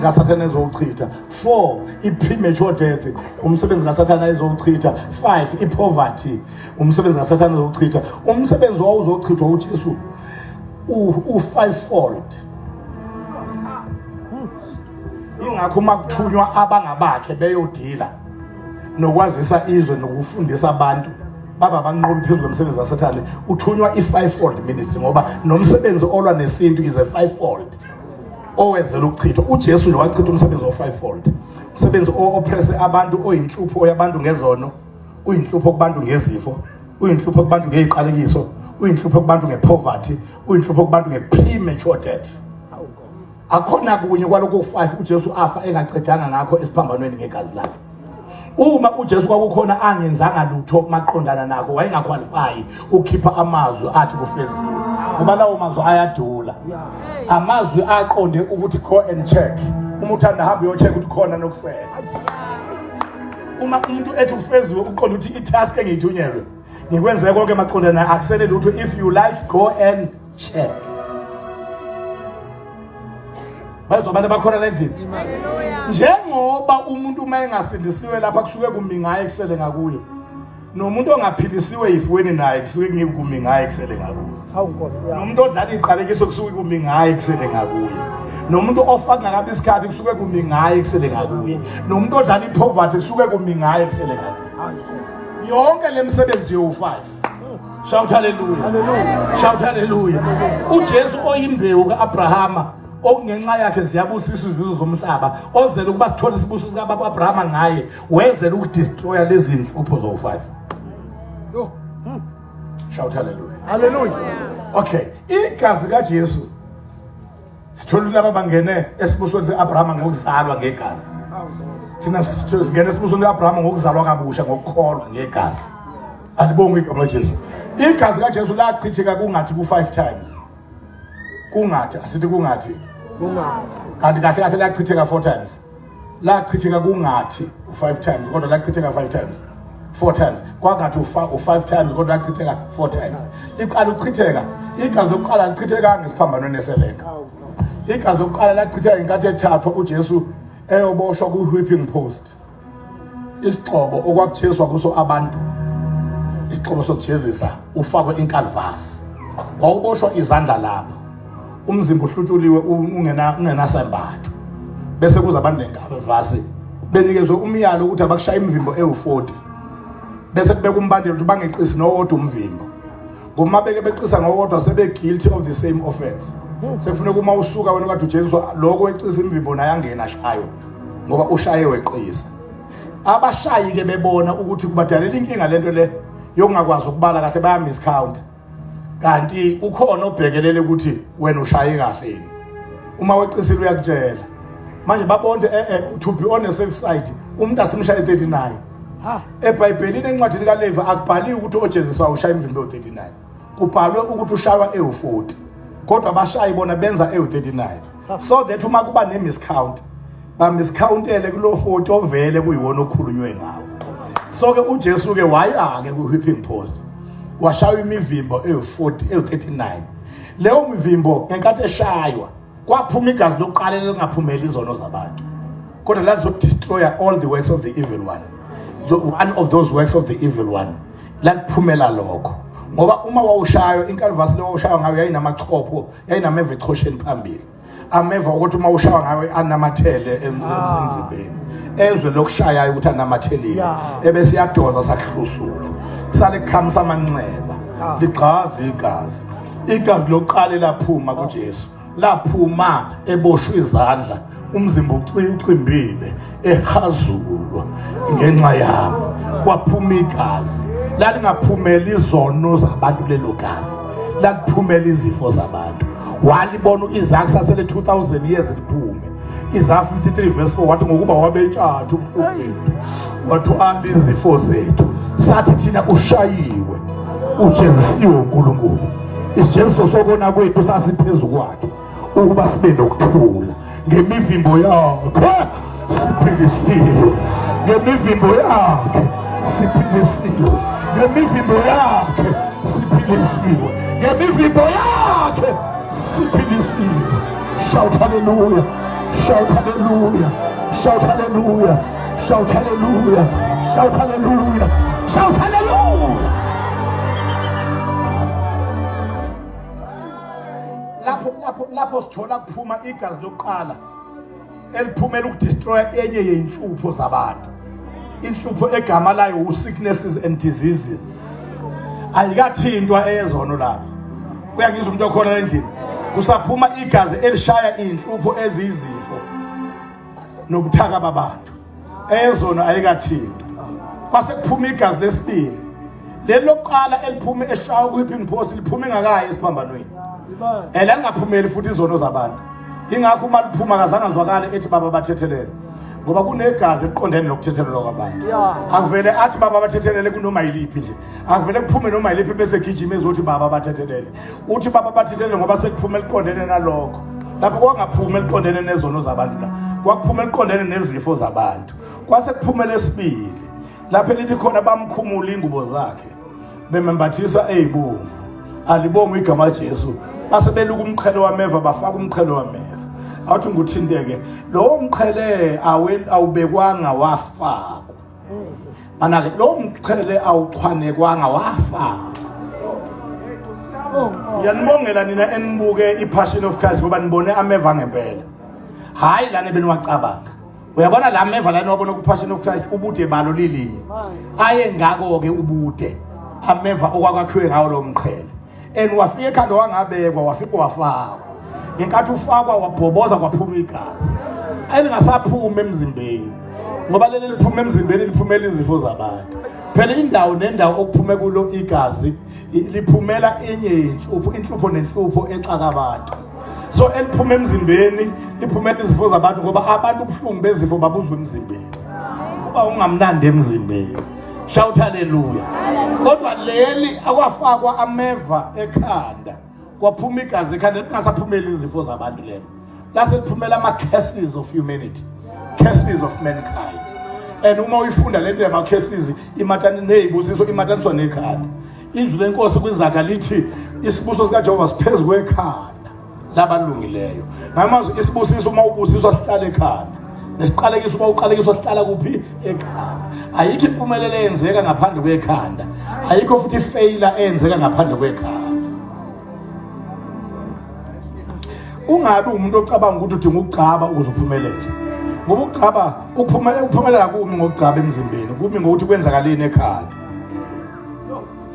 kaSathane ezochitha. 4 i-premature death umsebenzi kaSathane ezochitha. 5 i-poverty umsebenzi kaSathane ezochitha. Umsebenzi wawuzochithwa uJesu u-5-fold. Ingakho makuthunywa abangabakhe beyodila nokwazisa izwe nokufundisa abantu baba banqobi phezulu komsebenzi waseSathane uthunywa i5-fold ministry ngoba nomsebenzi olwa nesintu is a 5-fold owenzela ukuchithwa. uJesu nje wachitha umsebenzi o5-fold, umsebenzi oppresse abantu, oyinhlupho yabantu ngezono, uyinhlupho kubantu ngezifo, uyinhlupho kubantu ngeziqalekiso, uyinhlupho kubantu ngepoverty, uyinhlupho kubantu ngepremature death. Akhona kunye kwaloko ku5 uJesu afa engaqedanga ngakho esiphambanweni ngegazi lakhe. Uma uJesu kwakukhona angenzanga lutho maqondana nakho wayengaqualify ukukhipha amazwi athi kufeziwe ngoba lawo mazwi ayadula. Amazwi aqonde ukuthi go and check, umuntu anahamba yo check ukuthi khona nokusela. Uma umuntu ethi ufeziwe uqonda ukuthi itask engiyithunyelwe ngikwenze konke maqondana akusele lutho, if you like go and check. Bazo abantu bakhona la endlini. Njengoba umuntu uma engasindisiwe lapha kusuke kumi ngaye kusele ngakuye, nomuntu ongaphilisiwe yifweni naye kusuke ngikumi ngaye kusele ngakuye. Nomuntu odlala iqalekiso kusuke kumi ngaye kusele ngakuye. Nomuntu ofaka ngakabi isikhathi kusuke kumi ngaye kusele ngakuye. Nomuntu odlala ipoverty kusuke kumi ngaye kusele ngakuye. Yonke lemsebenzi yo5. Shout hallelujah. Shout hallelujah. uJesu oyimbewu kaAbrahama okungenxa yakhe ziyabusiswa izizwe zomhlaba, ozela ukuba sithole isibusiso sika baba Abraham ngaye, wezela ukudestroya lezi zinhlupho zo5. Shout hallelujah. Hallelujah. Okay, igazi kaJesu sithole laba bangene esibusweni seAbraham ngokuzalwa ngegazi. Thina singena esibusweni seAbraham ngokuzalwa kabusha ngokukholwa ngegazi. Alibonge igama laJesu. Igazi kaJesu lachitheka kungathi ku5 times. Kungathi asithi kungathi kanti kahle lachitheka 4 times. Lachitheka kungathi u5 times kodwa lachitheka 5 times. 4 times. Kwangathi u5 times kodwa lachitheka 4 times. Iqala ukuchitheka, igazi lokuqala lichitheka ngesiphambanweni eselenga. Igazi lokuqala lachitheka inkathi ethathwa uJesu eyoboshwa ku-whipping post. Isixhobo okwakujeswa kuso abantu, isixhobo sokujezisa ufakwe inkalvasi. Wawuboshwa izandla lapho, umzimba uhlutshuliwe ungenasembatho, bese kuza abantu nenkalvasi benikezwe umyalo ukuthi abakushaya imivimbo ewu40, bese kubeka umbandela ukuthi bangeqisi nowodwa umvimbo. Ngoma beke beqisa ngowodwa sebe guilty of the same offense. Sekufuneka uma usuka wena kade uJesu lokho weqisa imivimbo naye angena shayo ngoba ushaye weqisa. Abashayi ke bebona ukuthi kubadalela inkinga lento le yokungakwazi ukubala kahle baya miscount. Kanti ukhona obhekelele ukuthi wena ushaye kahle. Uma weqisile uyakutshela. Manje babonke to be on the safe side umuntu asimshaye 39. eBhayibhelini encwadini kaLevi akubhaliwe ukuthi oJesu washaya imivimbo ewu39. Kubhalwe ukuthi ushaywa ewu40. Kodwa abashayi bona benza ewu39. So that uma kuba nemiscount bamiscountele kulo 40 ovele kuyiwona okhulunywe ngawo. So ke uJesu ke waya ke ku-whipping post washaywa imivimbo ewu40 ewu39. Leyo mivimbo ngenkathi eshaywa kwaphuma igazi lokuqala elingaphumeli izono zabantu, kodwa lazodestroy all the works of the evil one. One of those works of the evil one lakuphumela lokho ngoba uma wawushayo inkalvasi leyo wawushayo ngayo yayinamachopho, yayinameva echosheni phambili, ameva ukuthi uma ushaya ngayo anamathele emzimbeni, ezwe lokushayayo ukuthi anamathelile, ebese yadoza sakhlusula sale khamisa amanxeba ligxaza igazi lokuqala laphuma kuJesu, laphuma eboshwe izandla, umzimba ucimbile ehazulwa ngenxa yabo, kwaphuma igazi lalingaphumeli izono zabantu lelo gazi, lakuphumela izifo zabantu. Walibona uIsaac sasele 2000 years liphume. Isaiah 53 verse 4 wathi ngokuba wabetshathu wathi ambi izifo zethu, sathi thina ushayiwe ujezisiwe uNkulunkulu, isijeziso sokona kwethu sasiphezulu kwakhe ukuba sibe nokuthula. Ngemivimbo yakhe siphilisiwe, ngemivimbo yakhe siphilisiwe, ngemivimbo yakhe siphilisiwe, ngemivimbo yakhe siphilisiwe. Shout hallelujah, shout hallelujah, shout hallelujah, shout hallelujah, shout hallelujah, shout hallelujah. Lapho sithola kuphuma igazi lokuqala eliphumela ukudestroy enye yeinhlupho zabantu. Inhlupho egama layo sicknesses and diseases. ayikathintwa ezono lapha. Uyangizwa umuntu okhona endlini. Kusaphuma igazi elishaya inhlupho ezizifo nobuthaka babantu. Ezono ayikathintwa. Kwase kuphuma igazi lesibili. Leli lokuqala eliphume eshaya ku-whipping post liphume ngakayi esiphambanweni. Elangaphumeli futhi izono zabantu. Ingakho uma liphuma kazange azwakale ethi baba bathethelele. Ngoba kunegazi eliqondene nokuthethelelwa kwabantu. Akuvele athi baba bathethelele kunoma yiliphi nje. Akuvele kuphume noma yiliphi bese gijima ezothi baba bathethelele. Uthi baba bathethelele ngoba sekuphume eliqondene nalokho. Lapho kwangaphume eliqondene nezono zabantu la. Kwakuphuma eliqondene nezifo zabantu. Kwase kuphume lesibili. Lapho elithi khona bamkhumula ingubo zakhe. Bemembathisa ezibomvu. Alibonga igama Jesu. Base beluka umqhele wameva bafaka umqhele wameva. Awuthi nguthinteke lo umqhele awubekwanga wafakwa. Manake lo mqhele awuchwanekwanga wafakwa. Yanibongela nina enibuke iPassion of Christ ngoba nibone ameva ngempela. Hayi lana beniwacabanga. Uyabona la ameva lana wabona kuPassion of Christ ubude balo lili. Aye ngako ke ubude. Ameva okwakakhiwe ngawo lo mqhele. Wafika ekhanda wangabekwa wafika wafakwa. Ngenkathi ufakwa wabhoboza kwaphuma igazi. Elingasaphuma emzimbeni. Ngoba leli liphuma emzimbeni liphumela izifo zabantu. Phela indawo nendawo okuphume kulo igazi liphumela enye inhlupho nenhlupho exaka abantu. So eliphuma emzimbeni liphumela izifo zabantu ngoba abantu ubuhlungu bezifo babuzwa emzimbeni. Kuba ungamnandi emzimbeni. Shout hallelujah. Kodwa leli akwafakwa ameva ekhanda. Kwaphuma igazi ekhanda lingasaphumeli izifo zabantu lelo. Lase liphumela ama-cases of humanity. Cases of mankind. And uma uyifunda lento yama-cases imatani nezibusiso imataniswa nekhanda. Izwi lenkosi kwizaga lithi isibuso sikaJehova siphezu kwekhanda labalungileyo. Ngamazwi isibusiso uma ubusiswa sihlala ekhanda. Nesiqalekiso uma uqalekiswa sihlala kuphi ekhanda. Ayikho impumelelo eyenzeka ngaphandle kwekhanda. Ayikho futhi failure eyenzeka ngaphandle kwekhanda. Ungabe umuntu ocabanga ukuthi udinga ukugcaba ukuze uphumelele. Ngoba ukugcaba ukuphumelela kumi ngokugcaba emzimbeni, kumi ngokuthi kwenzakaleni ekhanda.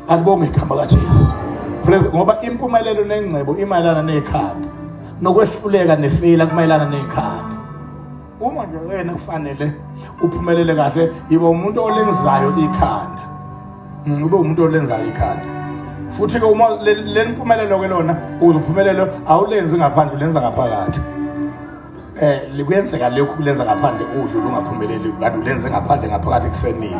Alibonge igama kaJesu. Ngoba impumelelo nengcebo imayelana nekhanda. Nokwehluleka nefailure kumayelana nekhanda. Uma nje wena kufanele uphumelele kahle, yiba umuntu olenzayo ikhanda. Ube umuntu olenzayo ikhanda. Futhi ke uma lempumelelo ke lona uzuphumelelo awulenzi ngaphandle ulenza ngaphakathi. Likwenzeka lokhu kulenza ngaphandle udlu ungaphumeleli kanti ulenze ngaphandle ngaphakathi kusenile.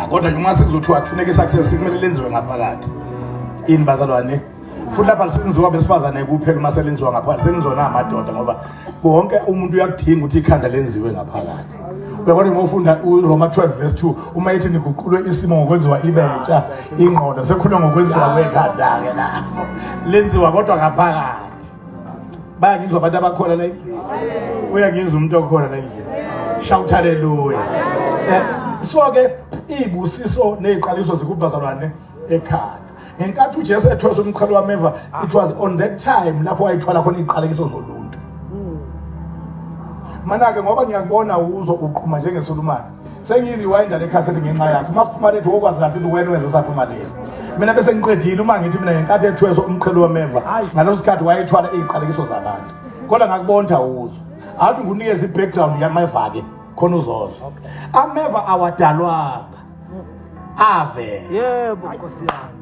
Kodwa uma sizothiwa kufuneka isuccess kumele lenziwe ngaphakathi. Ini bazalwane? Futhi lapha lisenziwa besifazane kuphela uma selenziwa ngaphakathi senziwa namadoda ngoba wonke umuntu uyakudinga ukuthi ikhanda lenziwe ngaphakathi. Uyabona ngofunda uRoma 12:2 uma ethi niguqulwe isimo ngokwenziwa ibetsha ingqondo sekhuluma ngokwenziwa kwekhanda ke lapho lenziwa kodwa ngaphakathi. Bayangizwa abantu abakhona la endlini. Uyangizwa umuntu okhona la endlini. Shout hallelujah. So ke izibusiso neziqaliso zikubazalwane ekhanda. Ngenkathi uJesu ethwesa umqhele wameva, it was on that time lapho wayithwala khona iziqalekiso zoluntu. Manake ngoba ngiyakubona uzo uqhuma njengeSolomon. Sengiriwinda lekhasethi ngenxa yakho. Masiphuma lethu okwazi kahle ukuthi wena wenza saphuma lethu. Mina bese ngiqedile uma ngithi mina ngenkathi ethwesa umqhele wameva, ngalowo sikhathi wayethwala iziqalekiso zabantu. Kodwa ngakubonta uzo. Awuthi ngunikeza ibackground yameva ke khona uzozo. Ameva awadalwanga. Ave. Yebo Nkosi yami.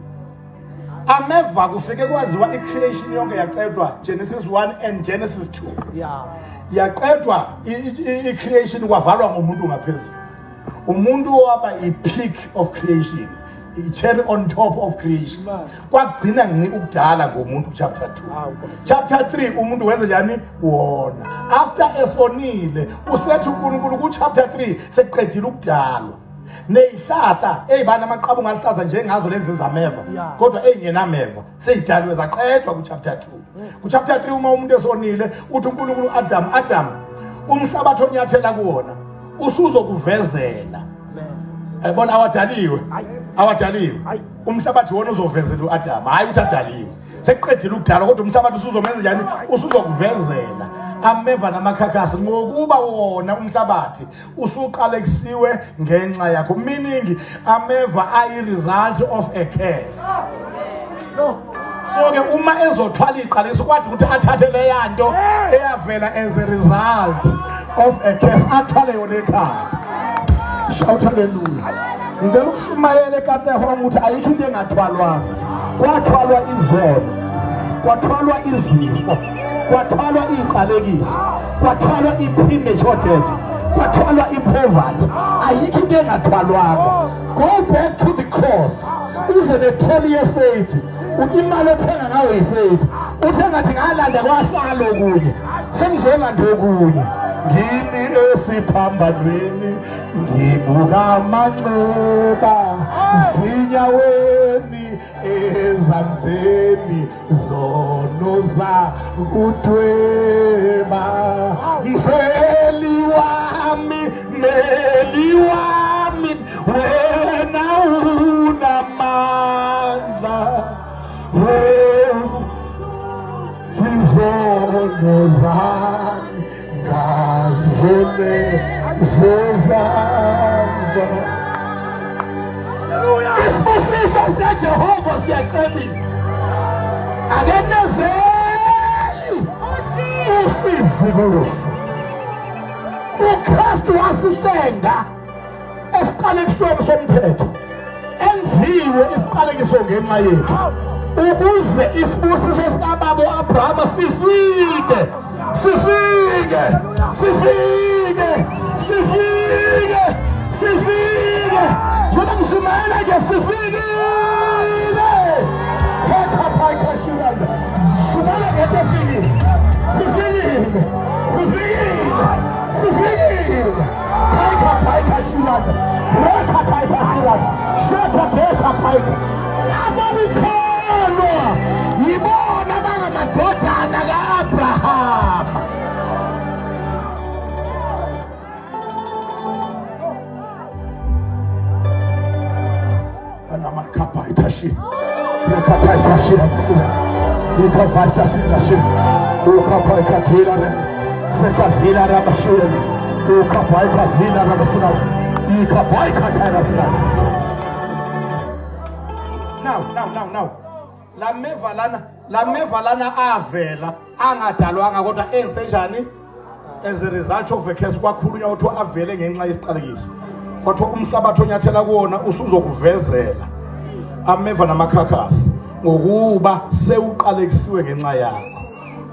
Ameva kufike kwaziwa icreation yonke yaqedwa Genesis 1 and Genesis 2. Yaqedwa icreation kwavalwa ngomuntu ngaphezulu. Umuntu waba i-peak of creation, i-cherry on top of creation. Kwagcina ngci ukudala ngomuntu chapter 2. Chapter 3 umuntu wenza njani wona. After esonile usethi uNkulunkulu ku chapter 3 seqedile ukudalwa. Neyihlahla ezibana amaqhabu ngalihlaza njengazo lezi zameva kodwa engenameva seyidalwe zaqedwa ku chapter 2. Ku chapter 3 uma umuntu esonile uthi uNkulunkulu Adam umhlabathi onyathela kuwona usuzokuvezela. Ayibona awadaliwe umhlabathi wona uzovezela uAdam hayi uthi adaliwe seqedile ukudala kodwa umhlabathi usuzomenza njani usuzokuvezela. ameva namakhakhasi ngokuba wona umhlabathi usuqalekisiwe ngenxa yakho, meaning ameva ayi result of a curse. So ke uma ezothwala iqaliso kwathi ukuthi athathe le yanto eyavela as a result of a curse athwale yona ekhaya. Shout hallelujah. Ngicela ukushumayela eKaTehong ukuthi ayikho into engathwalwanga. Kwathwalwa izono, kwathwalwa izifo, kwathwalwa iqalekiso, kwathwalwa i-premature death, kwathwalwa i-poverty. Ayikho into engathwalwanga. Go back to the cross. Uze ne-tell ye-faith. Imali othenga ngayo yi-faith. Uthenga athi ngalanda kwasalo okunye, sengizolanda okunye. Ngimi esiphambanweni, ngibuka amanxeba, zinyaweni ezandleni zono zakudweba. Mfeli wami, meli wami, wena unamandla. Zizono zami ngazone zozamba. Isibusiso sikaJehova siyacebisa. Akenezeli usizi kuso. uKristu wasihlenga esiqalekisweni somthetho, enziwe isiqalekiso ngenxa yethu, ukuze isibusiso sikababa uAbrahama sifike. Njengoba ngishumayela nje sifikile. Shumayela ngento efikile. Yibona bangamadodana ka-Abrahama. Now. La meva lana avela angadalwanga kodwa enzenjani as a result of a curse. Kwakhulunywa ukuthi avele ngenxa yesiqalekiso, kodwa umhlabathi onyathela kuwona usuzokuvezela ameva namakhakhasi ngokuba sewuqalekisiwe ngenxa yakho.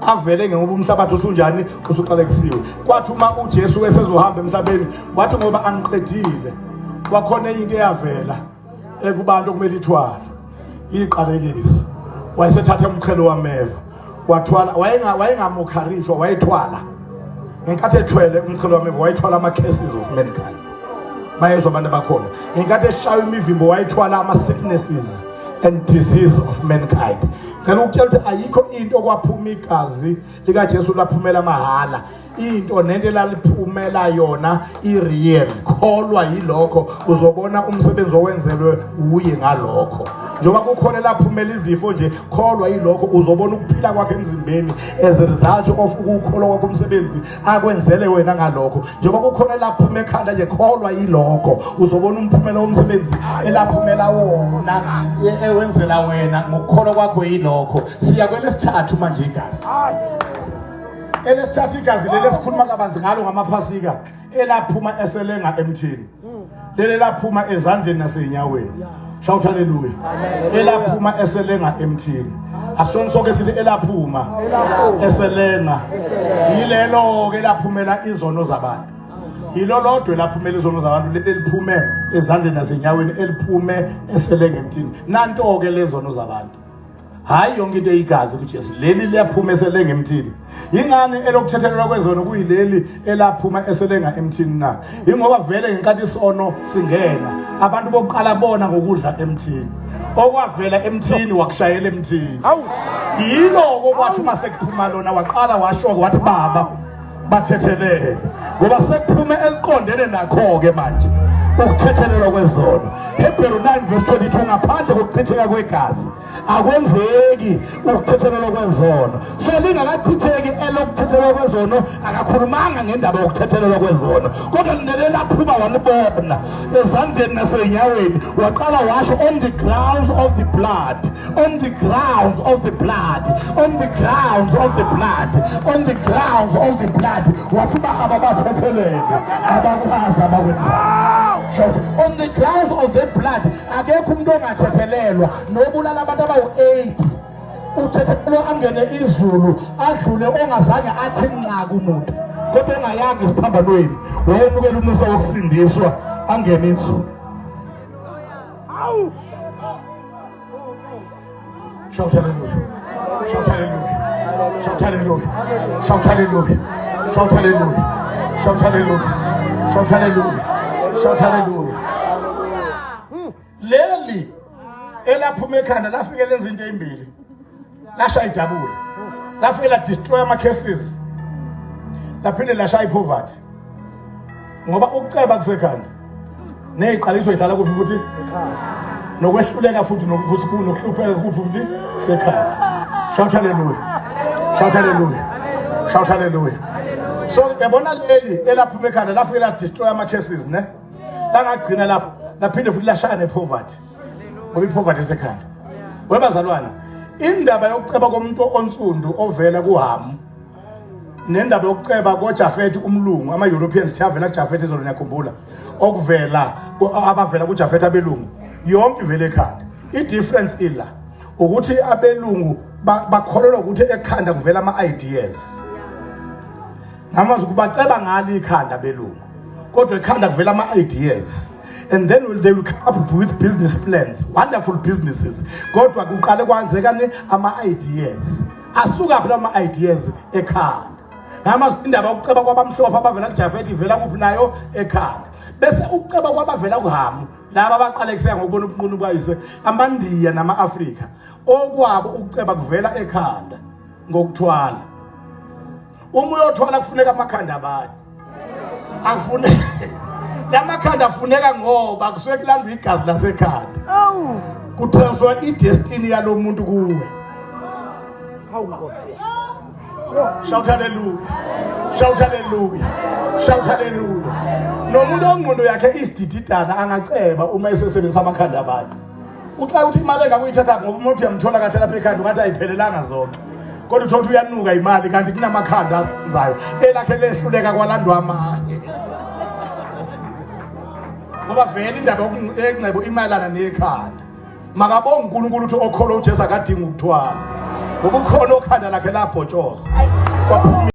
Avele ngoba umhlabathi usunjani, usuqalekisiwe. Kwathi uma uJesu esezohamba emhlabeni wathi ngoba angiqedile, kwakhona into eyavela ekubantu okumele ithwala iqalekiso. Wayesethatha umqhelo wameva wathwala, wayengamukharishwa, wayethwala ngenkathi ethwele umqhelo wameva, wayethwala ama-cases of mankind. Bayezwa abantu abakhona ngenkathi eshaya imivimbo, wayethwala ama-sicknesses and disease of mankind. Ngicela ukutshela ukuthi ayikho into okwaphuma igazi likaJesu laphumela mahala. Into nento elaliphumela yona i-real. Kholwa yilokho uzobona umsebenzi owenzelwe uye ngalokho. Njengoba kukhona laphumela izifo nje, kholwa yilokho uzobona ukuphila kwakhe emzimbeni as a result of ukukholwa kwakhe umsebenzi akwenzele wena ngalokho. Njengoba kukhona laphuma ekhanda nje, kholwa yilokho uzobona umphumela womsebenzi elaphumela wona ewenzela wena ngokukholwa kwakho yilokho. Siya kwelesithathu manje igazi. Elesithathu igazi leli esikhuluma kabanzi ngalo ngamaphasika, elaphuma eselenga emthini, leli laphuma ezandleni naseyinyaweni. Shout hallelujah. Elaphuma eselenga emthini. Asona sonke sithi elaphuma eselenga. Yilelo ke laphumela izono zabantu. Yilo lodwa laphumela izono zabantu, leli liphume ezandleni nasenyaweni, eliphume eselenga emthini. Nanto ke lezono zabantu, hayi yonke into eyigazi kuJesu, leli liyaphuma eselenga emthini. Yingani elokuthethelelwa kwezono kuyileli elaphuma eselenga emthini na? Ingoba vele ngenkathi isono singena, abantu bokuqala bona ngokudla emthini, okwavela emthini wakushayela emthini. Yilo kwathi uma sekuphuma lona waqala washoka wathi baba bathethelele, ngoba sekuphume eliqondene nakho ke manje. ukuthethelelwa kwezono. Hebrew 9:22 ngaphandle kokuchitheka kwegazi akwenzeki ukuthethelelwa kwezono. So lingakachitheki elokuthethelelwa kwezono akakhulumanga ngendaba yokuthethelelwa kwezono, kodwa ninelela phuma wanibona ezandleni nasenyaweni waqala washo on the grounds of the blood, on the grounds of the blood, on the grounds of the blood, on the grounds of the blood. Wathi bahaba bathethelele abakwazi abakwenzayo. Shout on the grounds of the blood. Akekho umuntu ongathethelelwa nobulala abantu abawu-8 uthethelelwa angene izulu adlule ongazange athi nca kumuntu, kodwa engayanga esiphambanweni wayemukela umusa wokusindiswa angene izulu. Shout hallelujah. Shout hallelujah. Shout hallelujah. Shout hallelujah. Shout hallelujah. Shout hallelujah. Shout hallelujah. Shout hallelujah. Leli elaphuma ekhanda lafike lenza into ezimbili. Lasha ijabula. Lafike la destroy ama cases. Laphinde lasha ipoverty. Ngoba ukuceba kusekhanda. Neziqaliso idlala kuphi futhi? Nokwehluleka futhi nokuhlupheka kuphi futhi sekhaya. Shout hallelujah. Shout hallelujah. Shout hallelujah. So yabona leli elaphuma ekhanda lafike la destroy ama cases ne? Langagcina lapho laphinde futhi lashaya nepoverty. Ngoba ipoverty sekhanda. Webazalwane, indaba yokuceba komuntu onsundu ovela kuHamu nendaba yokuceba koJafeti umlungu, ama Europeans thavela kuJafeti izolo niyakhumbula, okuvela abavela kuJafeti abelungu yonke ivele ekhanda. I-difference ila ukuthi abelungu bakholelwa ukuthi ekhanda kuvela ama-ideas. Ngamazwi kubaceba ngalo ikhanda abelungu, kodwa ekhanda kuvela ama-ideas. And then they will come up with business plans, wonderful businesses. Kodwa kuqale kwenzekane ama-ideas. Asuka phela ama-ideas ekhanda. Ngamazwi indaba yokuceba kwabamhlophe abavela kuJafeti ivela kuphi nayo ekhanda. Bese ukuceba kwabavela kuHamu laba abaqale kuseka ngokubona ubunqunu buyise amaNdiya nama-Afrika okwabo ukuceba kuvela ekhanda ngokuthwala. Uma uyothwala kufuneka amakhanda abade, akufuneki lamakhanda afuneka ngoba kusuke kulandwa igazi lasekhanda kutransfer idestiny yalo muntu kuwe. Shout hallelujah. Shout hallelujah. Shout hallelujah. Nomuntu ongqondo yakhe isidididana angaceba uma esebenzisa amakhanda abantu. Uxa uthi imali engakuyithatha ngoba umuntu uyamthola kahle lapha ekhanda ngathi ayiphelelanga zonke. Kodwa uthola uyanuka imali kanti kunamakhanda asenzayo elakhe lehluleka kwalandwa amanye. Ngoba vele indaba yokungcebo imalana nekhanda. Makabonga uNkulunkulu ukuthi okholo uJesu akadinga ukuthwala. Ngoba ukhona okhanda lakhe labhotshozwa.